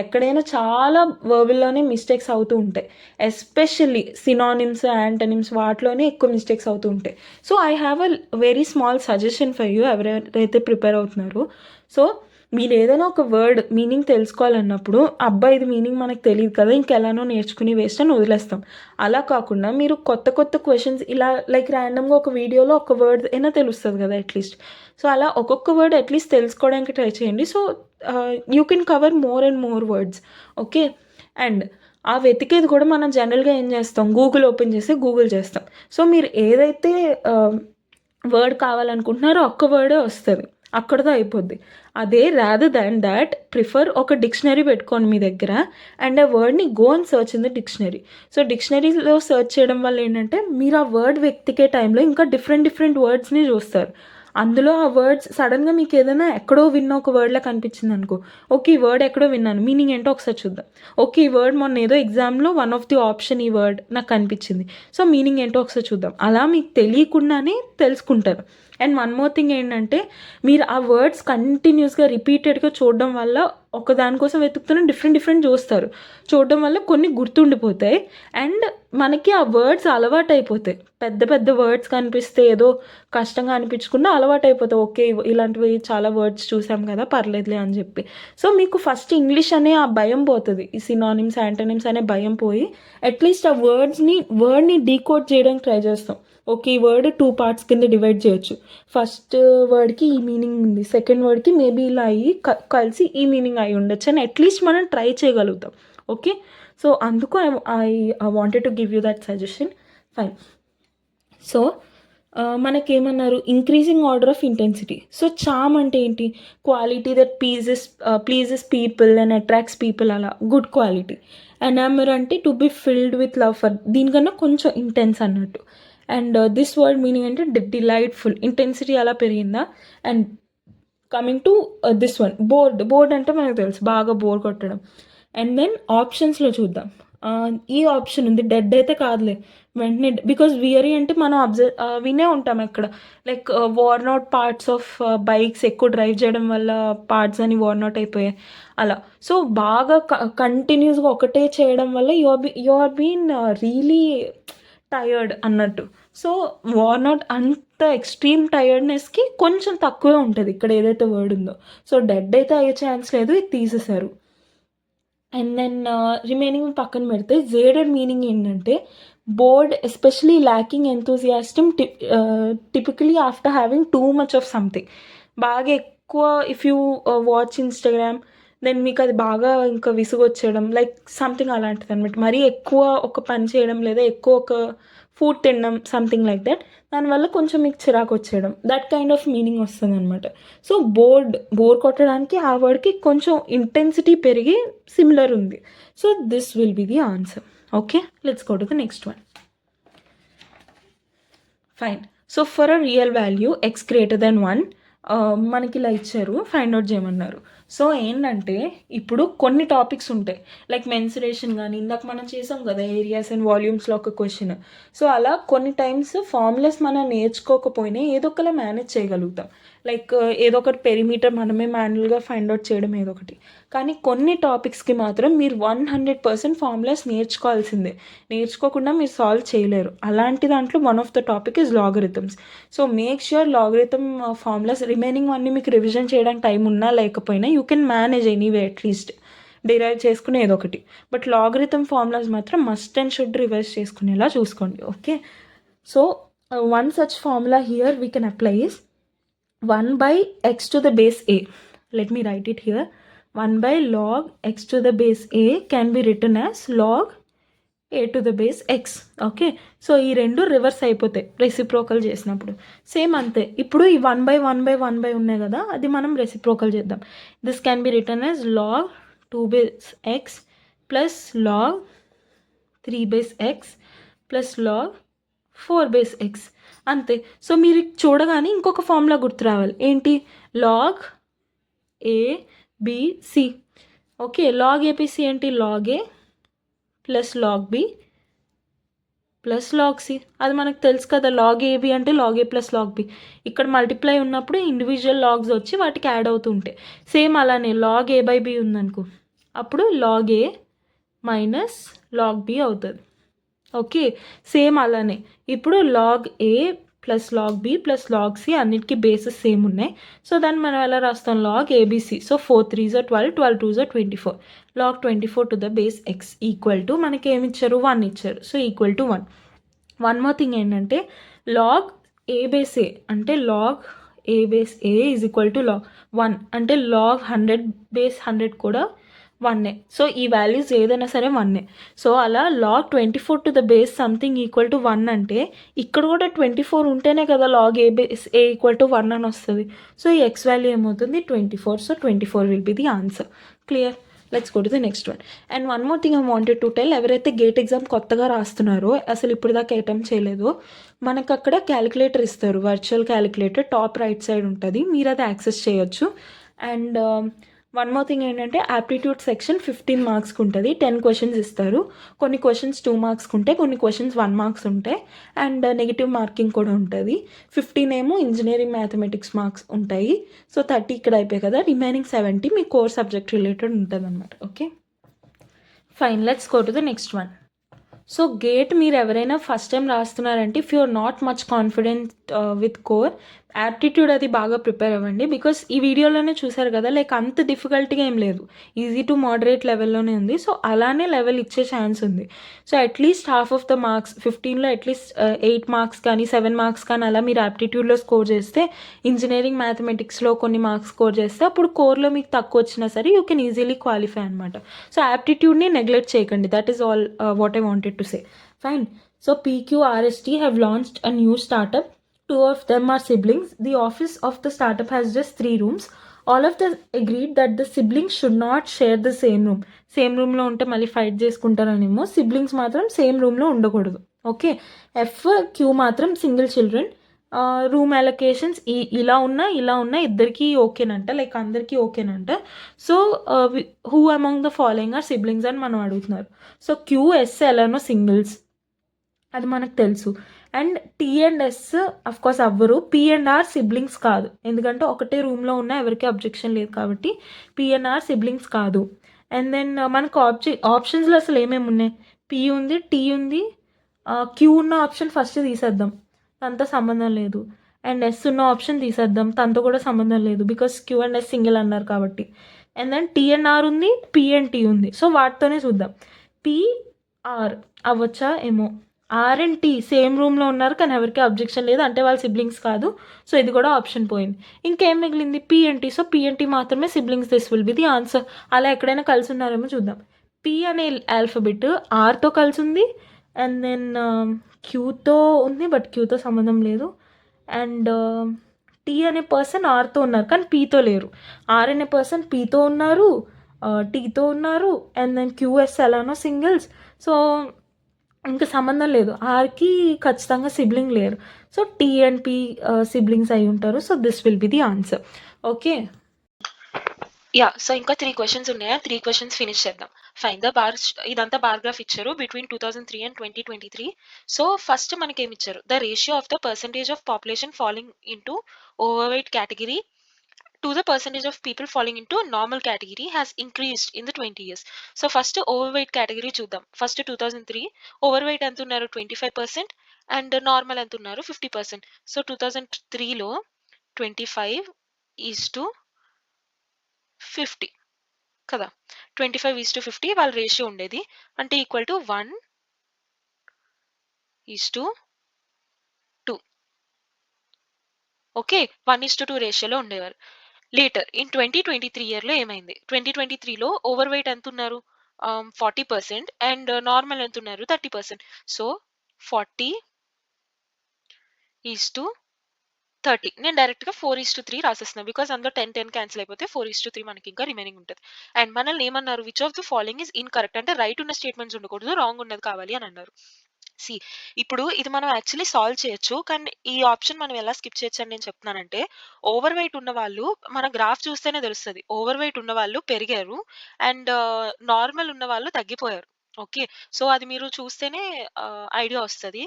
ఎక్కడైనా చాలా వర్బల్లోనే mistakes అవుతూ ఉంటాయి. Especially synonyms, antonyms వాటిలోనే ఎక్కువ మిస్టేక్స్ అవుతూ ఉంటాయి. So I have a very small suggestion for you, ఎవరైతే ప్రిపేర్ అవుతున్నారో. సో మీరు ఏదైనా ఒక వర్డ్ మీనింగ్ తెలుసుకోవాలన్నప్పుడు, అబ్బా ఇది మీనింగ్ మనకు తెలియదు కదా, ఇంకెలానో నేర్చుకుని వేస్ట్ అని వదిలేస్తాం. అలా కాకుండా మీరు కొత్త కొత్త క్వశ్చన్స్ ఇలా లైక్ ర్యాండమ్గా ఒక వీడియోలో ఒక వర్డ్ అయినా తెలుస్తుంది కదా అట్లీస్ట్. సో అలా ఒక్కొక్క వర్డ్ అట్లీస్ట్ తెలుసుకోవడానికి ట్రై చేయండి. So you can cover more and more words. Okay, and ఆ వెతికేది కూడా మనం జనరల్గా ఏం చేస్తాం, గూగుల్ ఓపెన్ చేసి గూగుల్ చేస్తాం. సో మీరు ఏదైతే వర్డ్ కావాలనుకుంటున్నారో ఒక్క వర్డే వస్తుంది, అక్కడతో అయిపోద్ది. అదే రాదర్ దాన్ దాట్ ప్రిఫర్ ఒక డిక్షనరీ పెట్టుకోండి మీ దగ్గర, అండ్ ఆ వర్డ్ని go and search in the dictionary. So డిక్షనరీలో సర్చ్ చేయడం వల్ల ఏంటంటే మీరు ఆ వర్డ్ వెతికే టైంలో ఇంకా డిఫరెంట్ వర్డ్స్ని చూస్తారు. అందులో ఆ వర్డ్స్ సడన్గా మీకు ఏదైనా ఎక్కడో విన్న ఒక వర్డ్లా కనిపించింది అనుకో, ఓకే ఈ వర్డ్ ఎక్కడో విన్నాను, మీనింగ్ ఏంటో ఒకసారి చూద్దాం. ఓకే ఈ వర్డ్ మొన్న ఏదో ఎగ్జామ్లో వన్ ఆఫ్ ది ఆప్షన్ ఈ వర్డ్ నాకు కనిపించింది, సో మీనింగ్ ఏంటో ఒకసారి చూద్దాం. అలా మీకు తెలియకుండానే తెలుసుకుంటారు. అండ్ వన్ మోర్ థింగ్ ఏంటంటే, మీరు ఆ వర్డ్స్ కంటిన్యూస్గా రిపీటెడ్గా చూడడం వల్ల ఒక దానికోసం వెతుకుతున్న డిఫరెంట్ చూస్తారు. చూడడం వల్ల కొన్ని గుర్తుండిపోతాయి అండ్ మనకి ఆ వర్డ్స్ అలవాటు అయిపోతాయి. పెద్ద వర్డ్స్ కనిపిస్తే ఏదో కష్టంగా అనిపించకుండా అలవాటు అయిపోతాయి. ఓకే ఇలాంటివి చాలా వర్డ్స్ చూసాం కదా పర్లేదులే అని చెప్పి. సో మీకు ఫస్ట్ ఇంగ్లీష్ అనే ఆ భయం పోతుంది, ఈ సినానిమ్స్, యాంటనిమ్స్ అనే భయం పోయి అట్లీస్ట్ ఆ వర్డ్ని డీకోడ్ చేయడానికి ట్రై చేస్తాం. ఓకే ఈ వర్డ్ 2 పార్ట్స్ కింద డివైడ్ చేయొచ్చు. ఫస్ట్ వర్డ్కి ఈ మీనింగ్ ఉంది, సెకండ్ వర్డ్కి మేబీ ఇలా అయ్యి కలిసి ఈ మీనింగ్ అయి ఉండొచ్చు అని అట్లీస్ట్ మనం ట్రై చేయగలుగుతాం. ఓకే, సో అందుకు I wanted to give you that suggestion. Fine. So మనకేమన్నారు, increasing order of intensity. So charm అంటే ఏంటి, quality that pleases people and attracts people, అలా గుడ్ క్వాలిటీ. ఎనామర్ అంటే to be filled with love for, దీనికన్నా కొంచెం intense అన్నట్టు. And this word meaning అంటే delightful, intensity అలా పెరిగిందా. And coming to this one, bored అంటే మనకు తెలుసు బాగా బోర్ కొట్టడం. అండ్ దెన్ ఆప్షన్స్లో చూద్దాం. ఈ ఆప్షన్ ఉంది, డెడ్ అయితే కాదులే వెంటనే, బికాజ్ వియరీ అంటే మనం వినే ఉంటాం ఎక్కడ, like worn out parts of bikes ఎక్కువ డ్రైవ్ చేయడం వల్ల పార్ట్స్ అని వార్న్ అవుట్ అయిపోయాయి అలా. సో బాగా కంటిన్యూస్గా ఒకటే చేయడం వల్ల you are been really tired అన్నట్టు. సో వార్న్ అవుట్ అంత ఎక్స్ట్రీమ్ టయర్డ్నెస్కి కొంచెం తక్కువే ఉంటుంది ఇక్కడ ఏదైతే వర్డ్ ఉందో. సో డెడ్ అయితే అయ్యే ఛాన్స్ లేదు, ఇది తీసేశారు. అండ్ దెన్ రిమైనింగ్ పక్కన పెడితే జేడెడ్ మీనింగ్ ఏంటంటే bored especially lacking enthusiasm typically after having too much of something. బాగా ఎక్కువ if you watch Instagram then మీకు అది బాగా ఇంకా విసుగొచ్చేయడం లైక్ సంథింగ్ అలాంటిది అనమాట. మరీ ఎక్కువ ఒక పని చేయడం లేదా ఎక్కువ ఒక ఫుడ్ తినడం సంథింగ్ లైక్ దట్, దానివల్ల కొంచెం మీకు చిరాకు వచ్చేయడం, దట్ కైండ్ ఆఫ్ మీనింగ్ వస్తుంది అనమాట. సో బోర్ కొట్టడానికి ఆ వర్డ్కి కొంచెం ఇంటెన్సిటీ పెరిగి సిమిలర్ ఉంది. So this will be the answer. Okay, let's go to the next one. Fine. So for a real value X greater than 1 మనకి ఇలా ఇచ్చారు, ఫైండ్ అవుట్ చేయమన్నారు. సో ఏంటంటే ఇప్పుడు కొన్ని టాపిక్స్ ఉంటాయి లైక్ మెన్సురేషన్ కానీ ఇందాక మనం చేసాం కదా ఏరియాస్ అండ్ వాల్యూమ్స్లో ఒక క్వశ్చన్. సో అలా కొన్ని టైమ్స్ ఫార్ములాస్ మనం నేర్చుకోకపోయినా ఏదో ఒకలా మేనేజ్ చేయగలుగుతాం. లైక్ ఏదో ఒకటి పెరిమీటర్ మనమే మాన్యువల్గా ఫైండ్ అవుట్ చేయడం ఏదో ఒకటి. కానీ కొన్ని టాపిక్స్కి మాత్రం మీరు 100% ఫార్ములాస్ నేర్చుకోవాల్సిందే, నేర్చుకోకుండా మీరు సాల్వ్ చేయలేరు. అలాంటి దాంట్లో one of the topic is logarithms. So make sure logarithm formulas remaining అన్నీ మీకు రివిజన్ చేయడానికి టైం ఉన్నా లేకపోయినా you can manage anyway at least derive చేసుకునే ఏదో ఒకటి. బట్ లాగరిథమ్ ఫార్ములాస్ మాత్రం మస్ట్ అండ్ షుడ్ రివైజ్ చేసుకునేలా చూసుకోండి. Okay, so one such formula here we can apply is 1 by x to the base a. Let me write it here. 1 by log x to the base a can be written as log a to the base x. Okay, so ఈ రెండు reverse అయిపోతాయి reciprocal చేసినప్పుడు. Same అంతే, ఇప్పుడు ఈ 1 by 1 by 1 by ఉన్నాయి కదా, అది మనం రెసిప్రోకల్ చేద్దాం. This can be written as log 2 base x plus log 3 base x plus log 4 base x. అంతే. సో మీరు చూడగానే ఇంకొక ఫార్ములా గుర్తు రావాలి, ఏంటి? Log ABC. Okay, log ABC ఏంటి? Log A plus log B plus log C. అది మనకు తెలుసు కదా, లాగ్ ఏబి అంటే log A plus log B. ఇక్కడ మల్టిప్లై ఉన్నప్పుడు ఇండివిజువల్ లాగ్స్ వచ్చి వాటికి యాడ్ అవుతూ ఉంటాయి. సేమ్ అలానే లాగ్ ఏ బై బి ఉందనుకో, అప్పుడు log A minus log B అవుతుంది. ఓకే, సేమ్ అలానే ఇప్పుడు log A plus log B plus log C అన్నిటికీ బేసెస్ సేమ్ ఉన్నాయి. సో దాన్ని మనం ఎలా రాస్తాం? Log ABC. So 4 3s are 12, 12 2s are 24. Log 24 to the base X equal to మనకి ఏమి ఇచ్చారు? 1 ఇచ్చారు. So equal to 1. One more thing ఏంటంటే లాగ్ ఏ బేస్ ఏ అంటే log A base A is equal to log 1 అంటే log 100 base 100 కూడా 1. So ఈ values ఏదైనా సరే 1. సో అలా log 24 to the base something equal to 1 అంటే ఇక్కడ కూడా 24 ఉంటేనే కదా log A base A equal to 1 అని వస్తుంది. సో ఈ ఎక్స్ వాల్యూ ఏమవుతుంది? 24. So 24 will be the answer. Clear? Let's go to the next one. And one more thing I wanted to tell, ఎవరైతే గేట్ ఎగ్జామ్ కొత్తగా రాస్తున్నారో, అసలు ఇప్పుడు దాకా అటెంప్ట్ చేయలేదో, మనకు అక్కడ క్యాలిక్యులేటర్ ఇస్తారు, virtual calculator top right side ఉంటుంది, మీరు అది యాక్సెస్ చేయొచ్చు. అండ్ వన్ మోర్ థింగ్ ఏంటంటే యాప్టిట్యూడ్ సెక్షన్ 15 మార్క్స్కి ఉంటుంది, 10 క్వశ్చన్స్ ఇస్తారు. కొన్ని క్వశ్చన్స్ 2 మార్క్స్కి ఉంటాయి, కొన్ని క్వశ్చన్స్ 1 మార్క్స్ ఉంటాయి. అండ్ నెగిటివ్ మార్కింగ్ కూడా ఉంటుంది. 15 ఏమో ఇంజనీరింగ్ మ్యాథమెటిక్స్ మార్క్స్ ఉంటాయి. సో 30 ఇక్కడ అయిపోయాయి కదా, రిమైనింగ్ 70 మీ కోర్ సబ్జెక్ట్ రిలేటెడ్ ఉంటుంది అనమాట. Okay fine, let's go to the next one. So GATE మీరు ఎవరైనా ఫస్ట్ టైం రాస్తున్నారంటే if you are not much confident with core, aptitude అది బాగా ప్రిపేర్ అవ్వండి. బికాస్ ఈ వీడియోలోనే చూసారు కదా, లైక్ అంత డిఫికల్ట్గా ఏం లేదు, ఈజీ టు మోడరేట్ లెవెల్లోనే ఉంది. సో అలానే లెవెల్ ఇచ్చే ఛాన్స్ ఉంది. So at least half of the marks 15లో అట్లీస్ట్ 8 మార్క్స్ కానీ 7 మార్క్స్ కానీ అలా మీరు యాప్టిట్యూడ్లో స్కోర్ చేస్తే, ఇంజనీరింగ్ మ్యాథమెటిక్స్లో కొన్ని మార్క్స్ స్కోర్ చేస్తే, అప్పుడు కోర్లో మీకు తక్కువ వచ్చినా సరే యూ కెన్ ఈజీలీ క్వాలిఫై అనమాట. సో యాప్టిట్యూడ్ని నెగ్లెక్ట్ చేయకండి. That is all what I wanted to say. Fine. So PQRST have launched a new startup. 2 of them are siblings. The office of the startup has just 3 rooms. All of them agreed that the siblings should not share the same room. Same room లో ఉంటే మళ్ళీ fight చేసుకుంటారనేమో, siblings మాత్రం same రూమ్లో ఉండకూడదు. Okay, FQ మాత్రం single children. Room allocations ఇలా ఉన్నా ఇద్దరికి ఓకేనంట, లైక్ అందరికీ ఓకేనంట. So who among the following are siblings అని మనం అడుగుతున్నారు. సో QS ఎలానో సింగిల్స్, అది మనకు తెలుసు. And T and S of course అవ్వరు. P and R సిబ్లింగ్స్ కాదు, ఎందుకంటే ఒకటే రూమ్లో ఉన్న ఎవరికి అబ్జెక్షన్ లేదు కాబట్టి P and R సిబ్లింగ్స్ కాదు. అండ్ దెన్ మనకు ఆప్షన్స్లో అసలు ఏమేమి ఉన్నాయి? P ఉంది, T ఉంది, క్యూ ఉన్న ఆప్షన్ ఫస్ట్ తీసేద్దాం, తనతో సంబంధం లేదు. అండ్ ఎస్ ఉన్న ఆప్షన్ తీసేద్దాం, తనతో కూడా సంబంధం లేదు, because Q and S single అన్నారు కాబట్టి. And then T and R ఉంది, పీ అండ్ టీ ఉంది. సో వాటితోనే చూద్దాం. పీ ఆర్ అవ్వచ్చా ఏమో. ఆర్ అండ్ టీ సేమ్ రూమ్లో ఉన్నారు కానీ ఎవరికి అబ్జెక్షన్ లేదు, అంటే వాళ్ళ సిబ్లింగ్స్ కాదు. సో ఇది కూడా ఆప్షన్ పోయింది. ఇంకేం మిగిలింది? P and T. So P and T మాత్రమే siblings, this will be the answer. అలా ఎక్కడైనా కలిసి ఉన్నారేమో చూద్దాం. పీ అనే ఆల్ఫబెట్ ఆర్తో కలిసి ఉంది, అండ్ దెన్ క్యూతో ఉంది బట్ క్యూతో సంబంధం లేదు. అండ్ టీ అనే పర్సన్ ఆర్తో ఉన్నారు కానీ పీతో లేరు. ఆర్ అనే పర్సన్ పీతో ఉన్నారు, టీతో ఉన్నారు, అండ్ దెన్ క్యూఎస్ ఎలానో సింగిల్స్. సో ఇంకా సంబంధం లేదు. ఆర్కి ఖచ్చితంగా సిబ్లింగ్ లేరు. So T and P siblings అయి ఉంటారు. So this will be the answer. Okay. Yeah, so ఇంకా 3 క్వశ్చన్స్ ఉన్నాయి. 3 క్వశ్చన్స్ ఫినిష్ చేద్దాం. Fine the bar. ఇదంతా బార్ గ్రాఫ్ ఇచ్చారు బిట్వీన్ 2003 అండ్ 2023. సో ఫస్ట్ మనకి ఏమి ఇచ్చారు? The ratio of the percentage of population following into over weight category to the percentage of people falling into normal category has increased in the 20 years. So first overweight category చూద్దాం. First 2003 overweight ఎంత ఉన్నారు? 25% and normal ఎంత ఉన్నారు? 50%. So 2003లో 25:50 కదా. 25:50 వాళ్ళ ratio ఉండేది, అంటే equal to 1:2. Okay, 1:2 రేషియోలో ఉండేవారు. లేటర్ ఇన్ 2023 ఇయర్లో ఏమైంది? 2023లో ఓవర్ వెయిట్ ఎంత ఉన్నారు? 40% అండ్ నార్మల్ ఎంత ఉన్నారు? 30%. సో 40:30. నేను డైరెక్ట్గా 4:3 రాసేస్తున్నాను, బికాస్ అందులో 10 క్యాన్సిల్ అయిపోతే 4:3 మనకి ఇంకా రిమైనింగ్ ఉంటుంది. అండ్ మనల్ని ఏమన్నారు? Which of the following is incorrect, అంటే రైట్ ఉన్న స్టేట్మెంట్స్ ఉండకూడదు, రాంగ్ ఉన్నది కావాలి అని అన్నారు. సి, ఇప్పుడు ఇది మనం యాక్చువల్లీ సాల్వ్ చేయొచ్చు, కానీ ఈ ఆప్షన్ మనం ఎలా స్కిప్ చేయొచ్చు అని నేను చెప్తున్నానంటే, ఓవర్ వెయిట్ ఉన్న వాళ్ళు మన గ్రాఫ్ చూస్తేనే తెలుస్తుంది. ఓవర్ వెయిట్ ఉన్న వాళ్ళు పెరిగారు అండ్ నార్మల్ ఉన్న వాళ్ళు తగ్గిపోయారు. ఓకే, సో అది మీరు చూస్తేనే ఐడియా వస్తుంది.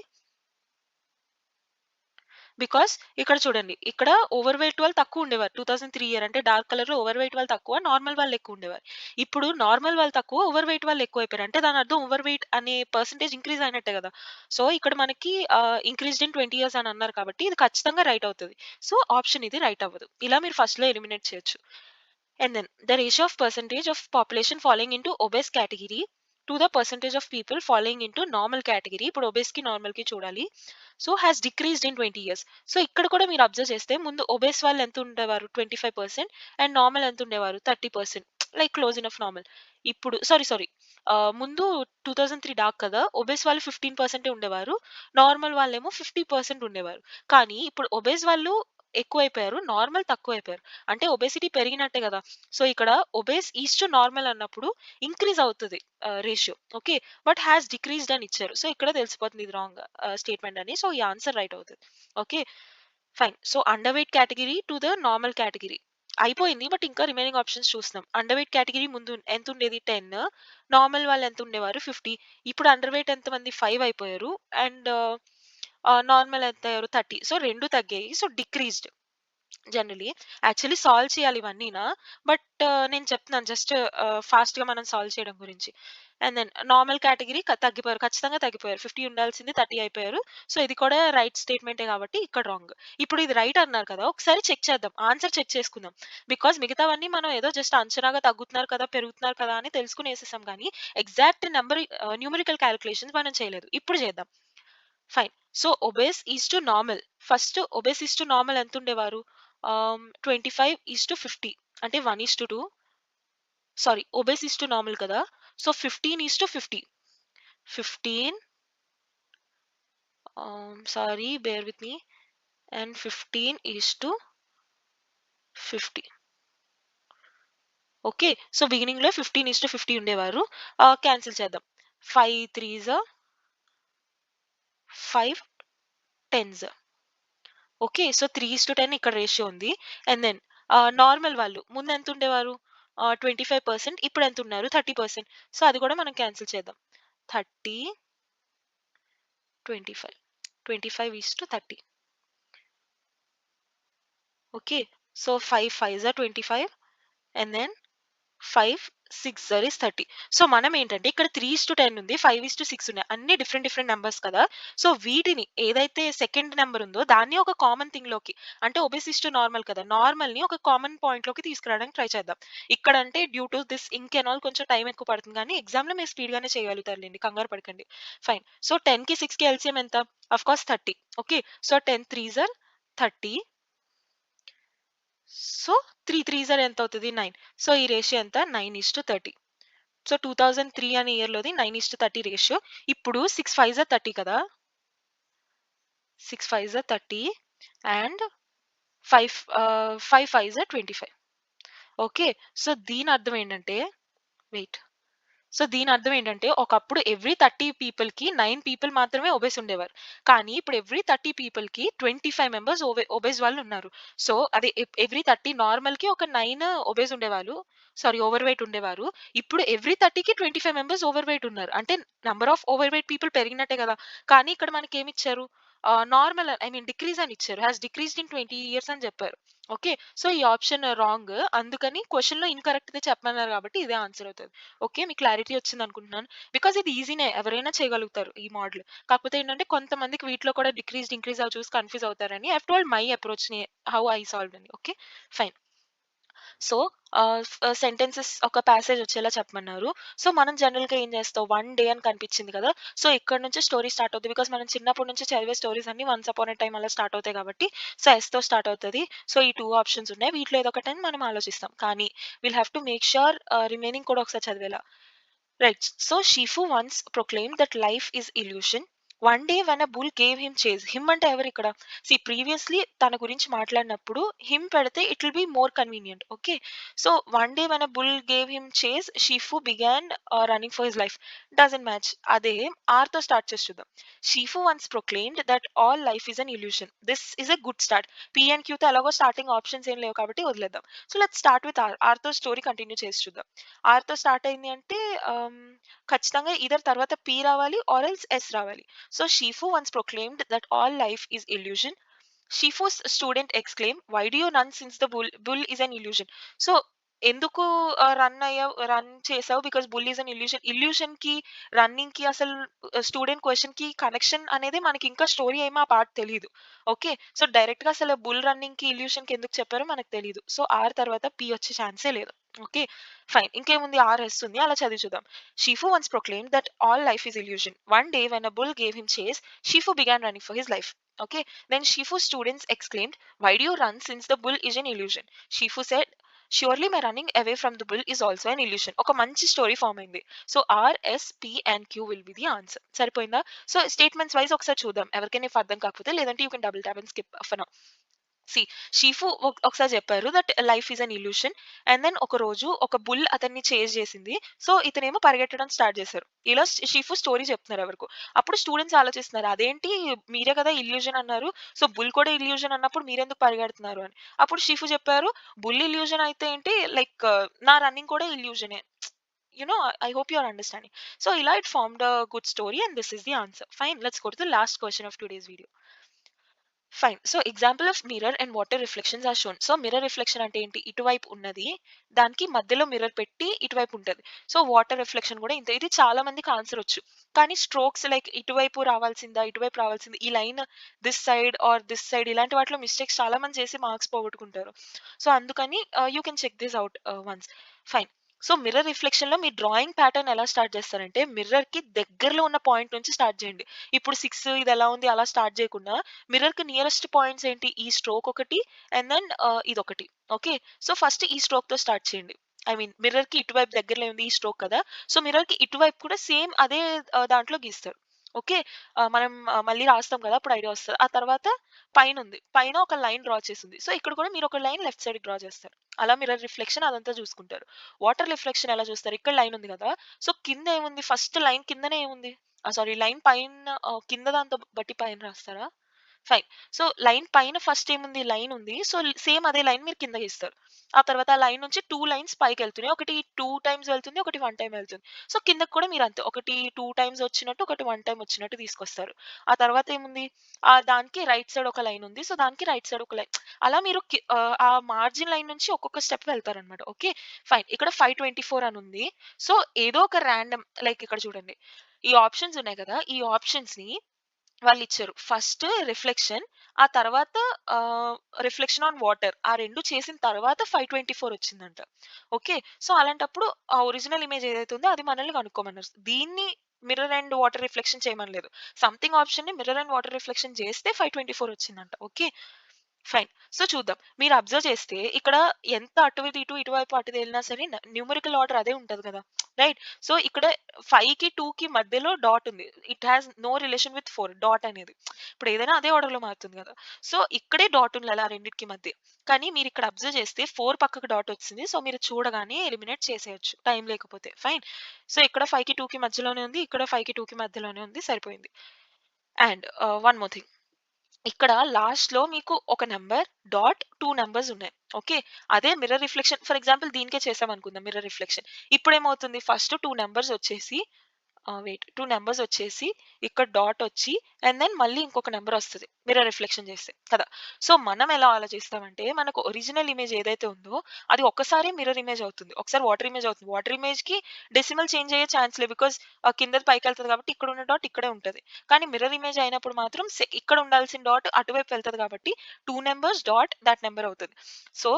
బికాస్ ఇక్కడ చూడండి, ఇక్కడ ఓవర్ వెయిట్ వాళ్ళు తక్కువ ఉండేవారు 2003 ఇయర్, అంటే డార్క్ కలర్ ఓవర్ వెయిట్ వాళ్ళు తక్కువ, నార్మల్ వాళ్ళు ఎక్కువ ఉండేవారు. ఇప్పుడు నార్మల్ వాళ్ళు తక్కువ, ఓవర్ వెయిట్ వాళ్ళు ఎక్కువ అయిపోయారు, అంటే దాని అర్థం ఓవర్ వెయిట్ అనే పర్సంటేజ్ ఇంక్రీజ్ అయినట్టే కదా. సో ఇక్కడ మనకి ఇంక్రీజ్డ్ ఇన్ 20 ఇయర్స్ అని అన్నారు కాబట్టి ఇది ఖచ్చితంగా రైట్ అవుతుంది. సో ఆప్షన్ ఇది రైట్ అవ్వదు. ఇలా మీరు ఫస్ట్ లో ఎలిమినేట్ చేయొచ్చు. And then the ratio of percentage of population falling into obese category to the percentage of people falling into normal category. ఇప్పుడు obese కి normal కి చూడాలి. So has decreased in 20 years. So ఇక్కడ కూడా మీరు observe చేస్తే ముందు obese వాళ్ళు ఎంత ఉండేవారు? 25% అండ్ నార్మల్ ఎంత ఉండేవారు? 30%. Like close in of normal. ఇప్పుడు సారీ ముందు 2003 డాక్ కదా, ఒబేస్ వాళ్ళు 15% ఉండేవారు, నార్మల్ వాళ్ళేమో 50% ఉండేవారు. కానీ ఇప్పుడు ఒబేస్ వాళ్ళు ఎక్కువైపోయారు, నార్మల్ తక్కువైపోయారు, అంటే ఒబేసిటీ పెరిగినట్టే కదా. సో ఇక్కడ ఒబేస్ ఈజ్ టు నార్మల్ అన్నప్పుడు ఇంక్రీజ్ అవుతుంది ratio. Okay, but has decreased అని ఇచ్చారు. సో ఇక్కడ తెలిసిపోతుంది ఇది రాంగ్ స్టేట్మెంట్ అని. సో ఈ ఆన్సర్ రైట్ అవుతుంది. Okay, fine. So under weight category to the normal category అయిపోయింది, బట్ ఇంకా రిమైనింగ్ ఆప్షన్స్ చూస్తున్నాం. అండర్ వెయిట్ కేటగిరీ ముందు ఎంత ఉండేది? 10. నార్మల్ వాళ్ళు ఎంత ఉండేవారు? 50. ఇప్పుడు అండర్ వెయిట్ ఎంత మంది? 5 అయిపోయారు అండ్ నార్మల్ ఎంత అయ్యారు? 30. సో రెండు తగ్గాయి, so decreased. Generally actually solve చేయాలి ఇవన్నీనా, బట్ నేను చెప్తున్నాను జస్ట్ ఫాస్ట్గా మనం సాల్వ్ చేయడం గురించి. అండ్ దెన్ నార్మల్ కేటగిరీ తగ్గిపోయారు, ఖచ్చితంగా తగ్గిపోయారు. 50 ఉండాల్సింది 30 అయిపోయారు. సో ఇది కూడా రైట్ స్టేట్మెంటే కాబట్టి ఇక్కడ రాంగ్. ఇప్పుడు ఇది రైట్ అన్నారు కదా, ఒకసారి చెక్ చేద్దాం, ఆన్సర్ చెక్ చేసుకుందాం. బికాస్ మిగతావన్నీ మనం ఏదో జస్ట్ అంచనాగా తగ్గుతున్నారు కదా, పెరుగుతున్నారు కదా అని తెలుసుకుని వేసేసాం, కానీ ఎగ్జాక్ట్ నెంబర్ న్యూమరికల్ క్యాలిక్యులేషన్స్ మనం చేయలేదు. ఇప్పుడు చేద్దాం. Fine. So obese is to normal. First obese is to normal ఎంత ఉండేవారు? 25:50, అంటే 1:2. Sorry, obese is to normal కదా, so 15:50. 15, sorry bear with me, and 15:50. Okay, so beginning లో 15:50 ఉండేవారు. క్యాన్సిల్ చేద్దాం. 5 3s 5 10s. ఓకే, సో 3:10 ఇక్కడ రేషియో ఉంది. And then normal వాళ్ళు ముందు ఎంత ఉండేవారు? 25%, ఇప్పుడు ఎంత ఉన్నారు? 30%. సో అది కూడా మనం క్యాన్సిల్ చేద్దాం. 30 25, 25:30. Okay, so 5 5s 25 and then 5, 6 is 30. So మనం ఏంటంటే ఇక్కడ 3:10 ఉంది. 5:6 ఉన్నాయి. అన్ని డిఫరెంట్ డిఫరెంట్ నంబర్స్ కదా! సో వీటిని ఏదైతే సెకండ్ నంబర్ ఉందో దాన్ని ఒక కామన్ థింగ్‌లోకి అంటే నార్మల్ కదా! నార్మల్‌ని ఒక కామన్ పాయింట్‌లోకి తీసుకురావడానికి ట్రై చేద్దాం. ఇక్కడంటే due to this ink and all కొంచెం టైం ఎక్కువ పడుతుంది గానీ ఎగ్జామ్‌లో మీరు స్పీడ్‌గానే చేయగలుగుతారులెండి. కంగారు పడకండి. ఫైన్. సో 10కి 6కి ఎల్‌సీఎం ఎంత? Of course 30. Okay. So 10 3s are 30. So 3 3s are ఎంతవుతది? 9. సో ఈ రేషియో ఎంత? 9:30. సో 2003 అనే ఇయర్‌లోది 9:30 రేషియో. ఇప్పుడు 6 5s ఆర్ 30 కదా! 6 5s ఆర్ 30 అండ్ 5 5s ఆర్ 25. ఓకే. సో దీని అర్థం ఏంటంటే వెయిట్. సో దీని అర్థం ఏంటంటే ఒకప్పుడు ఎవ్రీ 30 పీపుల్‌కి 9 పీపుల్ మాత్రమే ఒబేస్ ఉండేవారు. కానీ ఇప్పుడు ఎవ్రీ 30 పీపుల్‌కి 25 మెంబర్స్ ఒబేస్ వాళ్ళు ఉన్నారు. సో అది ఎవ్రీ 30 నార్మల్‌కి ఒక 9 ఒబేస్ ఉండేవాళ్ళు. సారీ ఓవర్ వెయిట్ ఉండేవారు. ఇప్పుడు ఎవ్రీ 30కి 25 మెంబర్స్ ఓవర్ వెయిట్ ఉన్నారు. అంటే number of overweight people పెరిగినట్టే కదా! కానీ ఇక్కడ మనకేమిచ్చారు? నార్మల్ ఐ మీన్ డిక్రీజ్ అని ఇచ్చారు. హాస్ డిక్రీజ్డ్ ఇన్ 20 ఇయర్స్ అని చెప్పారు. ఓకే. సో ఈ ఆప్షన్ రాంగ్. అందుకని క్వెషన్‌లో ఇన్‌కరెక్ట్‌దే చెప్పమన్నారు కాబట్టి ఇదే ఆన్సర్ అవుతది. ఓకే. మీకు క్లారిటీ వచ్చిందనుకుంటున్నాను. బికాజ్ ఇది ఈజీనే. ఎవరైనా చేయగలుగుతారు ఈ మోడల్. కాకపోతే ఏంటంటే కొంతమందికి వీటిలో కూడా డిక్రీజ్, ఇంక్రీజ్ అవి చూసి కన్‌ఫ్యూజ్ అవుతారని ఐ హావ్ టోల్డ్ మై అప్రోచ్‌ని హౌ ఐ సాల్వ్డ్ అని. ఓకే. ఫైన్. సో సెంటెన్సెస్ ఒక ప్యాసేజ్ వచ్చేలా చెప్పమన్నారు. సో మనం జనరల్‌గా ఏం చేస్తాం వన్ డే అని కనిపించింది కదా! సో ఇక్కడి నుంచి స్టోరీ స్టార్ట్ అవుద్ది. బికాజ్ మనం చిన్నప్పటి నుంచి చదివే స్టోరీస్ అన్నీ వన్స్ అపాన్ ఎ టైమ్ అలా స్టార్ట్ అవుతాయి కాబట్టి సో ఎస్‌తో స్టార్ట్ అవుతది. సో ఈ 2 ఆప్షన్స్ ఉన్నాయి. వీటిలో ఏదో ఒకటని మనం ఆలోచిస్తాం. కానీ will have to make sure remaining కూడా ఒకసారి చదివేలా. Right. So Shifu once proclaimed that life is illusion. One day when a bull gave him chase. Him అంటే ఎవరు ఇక్కడ? See previously తన గురించి మాట్లాడినప్పుడు him పెడితే it will be more convenient. Okay. So one day when a bull gave him chase, Shifu began running for his life. Doesn't match. అదే R తో start చేసి చూద్దాం. Shifu once proclaimed that all life is an illusion. This is a good start. P and Q తో ఎలాగో starting options ఏం లేవు కాబట్టి వదిలేద్దాం. So let's start with R. R తో స్టోరీ కంటిన్యూ చేసి చూద్దాం. ఆర్‌తో స్టార్ట్ అయింది అంటే ఖచ్చితంగా ఈథర్ తర్వాత పి రావాలి ఆర్ ఎల్స్ ఎస్ రావాలి. So Shifu once proclaimed that all life is illusion. Shifu's student exclaim why do you run since the bull is an illusion. So ఎందుకు run చేసావు because bull is an illusion. ఇల్యూషన్‌కి, రన్నింగ్‌కి అసలు student క్వెషన్‌కి connection అనేది మనకి ఇంకా story ఏమో ఆ పార్ట్ తెలీదు. ఓకే. సో డైరెక్ట్‌గా అసలు బుల్ రన్నింగ్‌కి, ఇల్యూషన్‌కి ఎందుకు చెప్పారో మనకు తెలీదు. సో ఆర్ తర్వాత పి వచ్చే ఛాన్సే లేదు. ఓకే. ఫైన్. ఇంకేముంది ఆర్ఎస్ ఉంది. అలా చదివి చూద్దాం. Shifu once proclaimed that all life is illusion. One day when a bull gave him chase, Shifu began running for his life. Okay. Then Shifu's students exclaimed, why do you run since the bull is an illusion? Shifu said, surely my running away from the bull is also an illusion. ఒక మంచి story form అయింది. So R, S, P and Q will be the answer. సరిపోయిందా? So statements wise ఒకసారి చూద్దాం. ఎవరికైనా if అర్థం కాకపోతే లేదంటే you can double tap and skip for now. See Shifu ఒకసారి చెప్పారు that life is an illusion. And then ఒక రోజు ఒక బుల్ అతన్ని చేజ్ చేసింది. సో ఇతనేమో పరిగెట్టడం స్టార్ట్ చేశారు. ఇలా షీఫు స్టోరీ చెప్తున్నారు ఎవరికో. అప్పుడు స్టూడెంట్స్ ఆలోచిస్తున్నారు అదేంటి మీరే కదా ఇల్యూషన్ అన్నారు. సో బుల్ కూడా ఇల్యూషన్ అన్నప్పుడు మీరెందుకు పరిగెడుతున్నారు అని. అప్పుడు షీఫు చెప్పారు బుల్ ఇల్యూషన్ అయితే ఏంటి లైక్ నా రన్నింగ్ కూడా ఇల్యూజనే. I hope you are understanding. So ఇలా it formed a good story and this is the answer. Fine, let's go to the last question of today's video. Fine. So example of mirror and water reflections are shown. So mirror reflection అంటే ఏంటి? ఇటువైపు ఉన్నది దానికి మధ్యలో mirror పెట్టి ఇటువైపు ఉంటది. So water reflection కూడా ఇంతే. ఇది చాలా మందికి ఆన్సర్ వచ్చు. కానీ స్ట్రోక్స్ లైక్ ఇటువైపు రావాల్సిందా? ఇటువైపు రావాల్సింది. ఈ line this side or this side ఇలాంటి వాటిలో మిస్టేక్స్ చాలా మంది చేసి మార్క్స్ పోగొట్టుకుంటారు. సో అందుకని you can check this out once. Fine. So mirror రిఫ్లెక్షన్‌లో మీ డ్రాయింగ్ ప్యాటర్న్ ఎలా స్టార్ట్ చేస్తారంటే మిర్రర్‌కి దగ్గరలో ఉన్న పాయింట్ నుంచి స్టార్ట్ చేయండి. ఇప్పుడు 6 ఇది ఎలా ఉంది అలా స్టార్ట్ చేయకుండా మిర్రర్‌కి నియరెస్ట్ పాయింట్స్ ఏంటి? ఈ స్ట్రోక్ ఒకటి అండ్ దెన్ ఇదొకటి. ఓకే. సో ఫస్ట్ ఈ స్ట్రోక్‌తో స్టార్ట్ చేయండి. ఐ మీన్ మిర్రర్‌కి ఇటువైపు దగ్గరలో ఉంది ఈ స్ట్రోక్ కదా! సో మిర్రర్‌కి ఇటువైపు కూడా సేమ్ అదే దాంట్లో గీస్తారు. ఓకే. మనం మళ్ళీ రాస్తాం కదా! అప్పుడు ఐడియా వస్తది. ఆ తర్వాత పైనుంది. పైన ఒక లైన్ డ్రా చేసుంది. సో ఇక్కడ కూడా మీరు ఒక లైన్ లెఫ్ట్ సైడ్‌కి డ్రా చేస్తారు. అలా మిర్రర్ రిఫ్లెక్షన్ అదంతా చూసుకుంటారు. వాటర్ రిఫ్లెక్షన్ ఎలా చూస్తారు? ఇక్కడ లైన్ ఉంది కదా! సో కింద ఏముంది? ఫస్ట్ లైన్ కిందనే ఏముంది? సారీ లైన్ పైన కింద దాంతో బట్టి పైన రాస్తారా? ఫైన్. సో, లైన్ పైన ఫస్ట్ ఏముంది? లైన్ ఉంది. సో, సేమ్ అదే లైన్ మీరు కింద గీస్తారు. ఆ తర్వాత ఆ లైన్ నుంచి 2 లైన్స్ పైకెళ్తున్నాయి. ఒకటి 2 టైమ్స్ వెళ్తుంది. ఒకటి 1 టైమ్ వెళ్తుంది. సో, కిందకి కూడా మీరంతే. ఒకటి 2 టైమ్స్ వచ్చినట్టు, ఒకటి 1 టైమ్ వచ్చినట్టు తీసుకొస్తారు. ఆ తర్వాత ఏముంది? దానికి రైట్ సైడ్ ఒక లైన్ ఉంది. సో, దానికి రైట్ సైడ్ ఒక లైన్. అలా మీరు ఆ మార్జిన్ లైన్ నుంచి ఒక్కొక్క స్టెప్ వెళ్తారనమాట. ఓకే. ఫైన్. ఇక్కడ 524 అని ఉంది. సో, ఏదో ఒక రాండమ్ లైక్ ఇక్కడ చూడండి. ఈ ఆప్షన్స్ ఉన్నాయి కదా! ఈ ఆప్షన్స్‌ని వాళ్ళిచ్చారు. ఫస్ట్ రిఫ్లెక్షన్, ఆ తర్వాత ఆహ్, రిఫ్లెక్షన్ ఆన్ వాటర్. ఆ 2 చేసిన తర్వాత 524 వచ్చిందంట. ఓకే. సో, అలాంటప్పుడు ఆ ఒరిజినల్ ఇమేజ్ ఏదైతే ఉందో అది మనల్ని కనుక్కోమన్నారు. దీన్ని మిర్రర్ అండ్ వాటర్ రిఫ్లెక్షన్ చేయమనలేదు. సంథింగ్ ఆప్షన్‌ని మిర్రర్ అండ్ వాటర్ రిఫ్లెక్షన్ చేస్తే 524 వచ్చిందంట. ఓకే. ఫైన్. సో, చూద్దాం. మీరు అబ్జర్వ్ చేస్తే ఇక్కడ ఎంత ఇటువైపు అటు తేలినా సరే న్యూమరికల్ ఆర్డర్ అదే ఉంటది కదా! రైట్? సో, ఇక్కడ 5కి, 2కి మధ్యలో డాట్ ఉంది. It has no relation with 4 dot అనేది. ఇప్పుడు ఏదైనా అదే ఆర్డర్‌లో మారుతుంది కదా! సో, ఇక్కడే డాట్ ఉండాలి ఆ రెండిటికి మధ్య. కానీ మీరు ఇక్కడ అబ్జర్వ్ చేస్తే 4 పక్కకు డాట్ వచ్చింది. సో, మీరు చూడగానే ఎలిమినేట్ చేసేయొచ్చు. టైం లేకపోతే. ఫైన్. సో, ఇక్కడ 5కి, 2కి మధ్యలోనే ఉంది. ఇక్కడ 5కి, 2కి మధ్యలోనే ఉంది. సరిపోయింది. And one more thing. ఇక్కడ లాస్ట్‌లో మీకు ఒక నంబర్, డాట్ 2 నంబర్స్ ఉన్నాయి. ఓకే. అదే మిర్రర్ రిఫ్లెక్షన్ ఫర్ ఎగ్జాంపుల్ దీనికే చేసామనుకుందాం మిర్రర్ రిఫ్లెక్షన్. ఇప్పుడేమవుతుంది ఫస్ట్ 2 నంబర్స్ వచ్చేసి 2 నంబర్స్ వచ్చేసి ఇక్కడ డాట్ వచ్చి అండ్ దెన్ మళ్ళీ ఇంకొక నంబర్ వస్తది. మిర్రర్ రిఫ్లెక్షన్ చేస్తే కదా! సో, మనం ఎలా ఆలోచిస్తామంటే మనకు ఒరిజినల్ ఇమేజ్ ఏదైతే ఉందో అది ఒక్కసారే మిర్రర్ ఇమేజ్ అవుతుంది. ఒకసారి వాటర్ ఇమేజ్ అవుతుంది. వాటర్ ఇమేజ్‌కి డెసిమల్ చేంజ్ అయ్యే ఛాన్స్ లేదు. బికాజ్ కిందది పైకెళ్తది కాబట్టి ఇక్కడున్న డాట్ ఇక్కడే ఉంటది. కానీ మిర్రర్ ఇమేజ్ అయినప్పుడు మాత్రం ఇక్కడ ఉండాల్సిన డాట్ అటువైపు వెళ్తది కాబట్టి 2 నంబర్స్ డాట్ థట్ నంబర్ అవుతది. సో,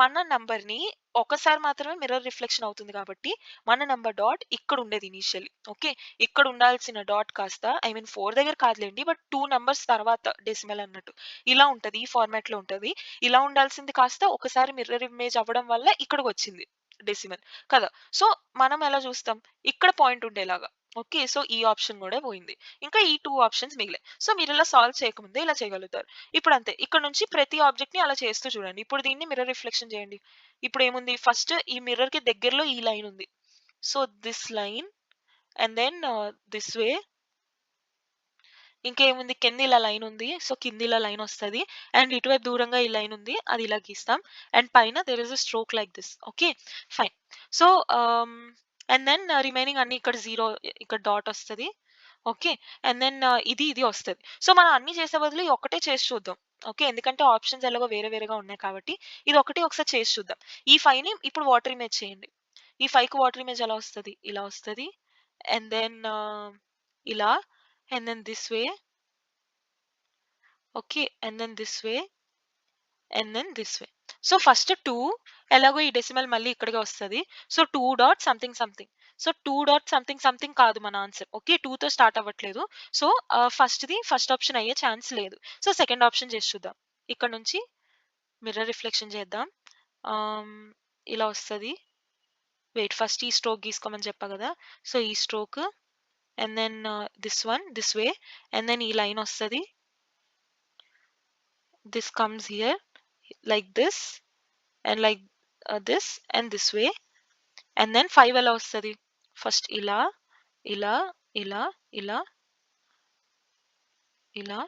మన నంబర్‌ని ఒకసారి మాత్రమే మిర్రర్ రిఫ్లెక్షన్ అవుతుంది కాబట్టి మన నంబర్ డాట్ ఇక్కడ ఉండేది ఇనీషియల్లీ. ఓకే. ఇక్కడ ఉండాల్సిన డాట్ కాస్త ఐ మీన్ 4 దగ్గర కాదులెండి. బట్ 2 నంబర్స్ తర్వాత డెసిమల్ అన్నట్టు. ఇలా ఉంటది. ఈ ఫార్మాట్‌లో ఉంటది. ఇలా ఉండాల్సింది కాస్త ఒకసారి మిర్రర్ ఇమేజ్ అవ్వడం వల్ల ఇక్కడికొచ్చింది డెసిమల్ కదా! సో, మనం ఎలా చూస్తాం? ఇక్కడ పాయింట్ ఉండేలాగా. ఓకే. సో, ఈ ఆప్షన్ గూడా పోయింది. ఇంకా ఈ 2 ఆప్షన్స్ మిగిలాయి. సో, మీరిలా సాల్వ్ చేయకముందే ఇలా చేయగలుగుతారు. ఇప్పుడంతే. ఇక్కడ నుంచి ప్రతి ఆబ్జెక్ట్‌ని అలా చేస్తూ చూడండి. ఇప్పుడు దీన్ని మిర్రర్ రిఫ్లెక్షన్ చేయండి. ఇప్పుడేముంది? ఫస్ట్ ఈ మిర్రర్‌కి దగ్గరలో ఈ లైన్ ఉంది. So, this line and then this way ఇంకేముంది కింద ఇలా లైన్ ఉంది. సో, కింద ఇలా లైన్ వస్తది. అండ్ ఇటువైపు దూరంగా ఈ లైన్ ఉంది. అది ఇలా గీస్తాం. అండ్ పైన there is a stroke like this. Okay. Fine. So, and then remaining అన్నీ ఇక్కడ 0 ఇక్కడ డాట్ వస్తది. ఓకే. అండ్ దెన్ ఇది వస్తది. సో, మనం అన్నీ చేసే బదులు ఈ ఒక్కటే చేసి చూద్దాం. ఓకే. ఎందుకంటే ఆప్షన్స్ ఎలాగో వేరే వేరేగా ఉన్నాయి కాబట్టి ఇది ఒకటి ఒకసారి చేసి చూద్దాం. ఈ 5ని ఇప్పుడు వాటర్ ఇమేజ్ చేయండి. ఈ 5కి వాటర్ ఇమేజ్ ఎలా వస్తది? ఇలా వస్తది. అండ్ దెన్ ఇలా and then this way. Okay. And then this way and then this way. So, first 2 ఎలాగో ఈ డెసిమల్ మళ్ళీ ఇక్కడికే వస్తది. So, 2 dot something something. So, 2 dot something something కాదు మన ఆన్సర్. ఓకే. 2తో స్టార్ట్ అవ్వట్లేదు. సో, ఫస్ట్‌ది ఫస్ట్ ఆప్షన్ అయ్యే ఛాన్స్ లేదు. సో, సెకండ్ ఆప్షన్ చేసి చూద్దాం. ఇక్కడ నుంచి మిర్రర్ రిఫ్లెక్షన్ చేద్దాం. ఆహ్, ఇలా వస్తది. వెయిట్ ఫస్ట్ ఈ స్ట్రోక్ గీసుకోమని చెప్పా గదా! సో, ఈ stroke and then this one this way and then ఈ లైన్ వస్తది. This comes here like this and like this and this way and then 5 ఎలా వస్తది? ఫస్ట్ ఇలా, ఇలా, ఇలా, ఇలా, ఇలా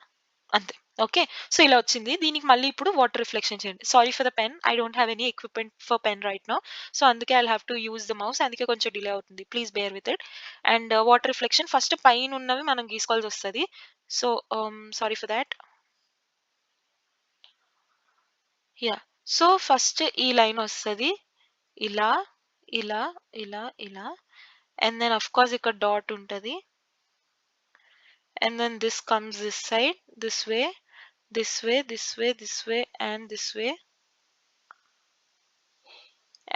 అంతే. ఓకే. సో, ఇలా వచ్చింది. దీనికి మళ్ళీ ఇప్పుడు వాటర్ రిఫ్లెక్షన్ చేయండి. Sorry for the pen. I don't have any equipment for pen right now. So, అందుకే I'll have to use the mouse. అందుకే కొంచెం డిలే అవుతుంది. Please bear with it. And water reflection first పైనున్నవి మనం గీసుకోవాల్సొస్తది. So, sorry for that. Yeah! So, first ఈ line వస్తది. ఇలా, ఇలా, ఇలా, ఇలా అండ్ దెన్ ఆఫ్ కోర్స్ ఇక్కడ డాట్ ఉంటది. And then this comes this side, this way, this way, this way, this way, and this way.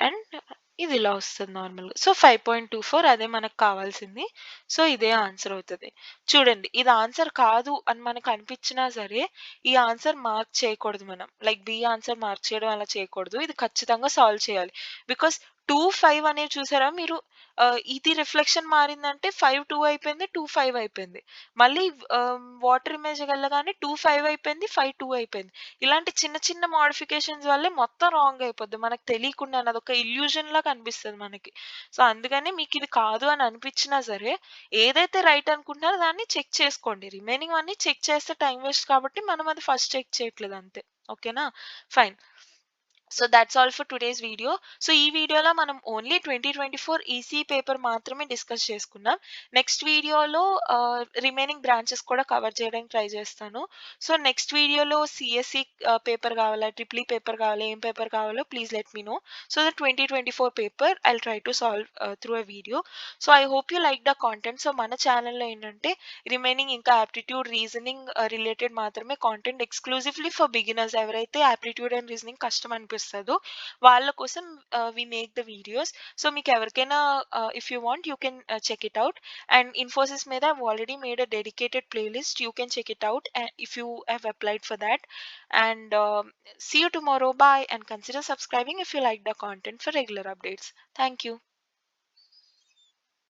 And ఇది ఇలా వస్తది నార్మల్‌గా. సో, 5.24 అదే మనకు కావాల్సింది. సో, ఇదే ఆన్సర్ అవుతది. చూడండి ఇది ఆన్సర్ కాదు అని మనకు అనిపించినా సరే, ఈ ఆన్సర్ మార్క్ చేయకూడదు మనం. లైక్ బి ఆన్సర్ మార్క్ చేయడం అలా చేయకూడదు. ఇది ఖచ్చితంగా సాల్వ్ చేయాలి. బికాజ్ 2, 5 అనేది చూసారా మీరు? ఇది రిఫ్లెక్షన్ మారిందంటే 5, 2 అయిపోయింది. 2, 5 అయిపోయింది. మళ్ళీ వాటర్ ఇమేజ్‌కెళ్ళగానే 2, 5 అయిపోయింది. 5, 2 అయిపోయింది. ఇలాంటి చిన్న చిన్న మోడిఫికేషన్స్ వల్లే మొత్తం రాంగ్ అయిపోద్ది. మనకు తెలియకుండానే అదొక ఇల్యూజన్‌లా కనిపిస్తది మనకి. సో, అందుకని మీకిది కాదు అని అనిపించినా సరే, ఏదైతే రైట్ అనుకుంటున్నారో దాన్ని చెక్ చేసుకోండి. రిమైనింగ్ అన్నీ చెక్ చేస్తే టైమ్ వేస్ట్ కాబట్టి మనం అది ఫస్ట్ చెక్ చేయట్లేదు అంతే. ఓకేనా? Fine. So that's all for today's video. So ఈ వీడియోలో మనం ఓన్లీ 2024 ఈసీ పేపర్ మాత్రమే డిస్కస్ చేసుకున్నాం. నెక్స్ట్ వీడియోలో రిమైనింగ్ బ్రాంచెస్ కూడా కవర్ చేయడానికి ట్రై చేస్తాను. సో నెక్స్ట్ వీడియోలో సిఎస్సి పేపర్ కావాలా, ట్రిపుల్ ఈ పేపర్ కావాలా, ఏం పేపర్ కావాలో please let me know. So the 2024 paper I'll try to solve through a video. So I hope you like the content. So మన ఛానల్లో ఏంటంటే remaining ఇంకా aptitude, reasoning related మాత్రమే content exclusively for beginners. ఎవరైతే aptitude and reasoning కష్టం అనిపిస్తుందో వాళ్ళ కోసం we make the videos. So మీకు ఎవరికైనా if you want you can check it out. And Infosys మీద I've already made a dedicated playlist. You can check it out if you have applied for that. And see you tomorrow. Bye. And consider subscribing if you like the content for regular updates. Thank you.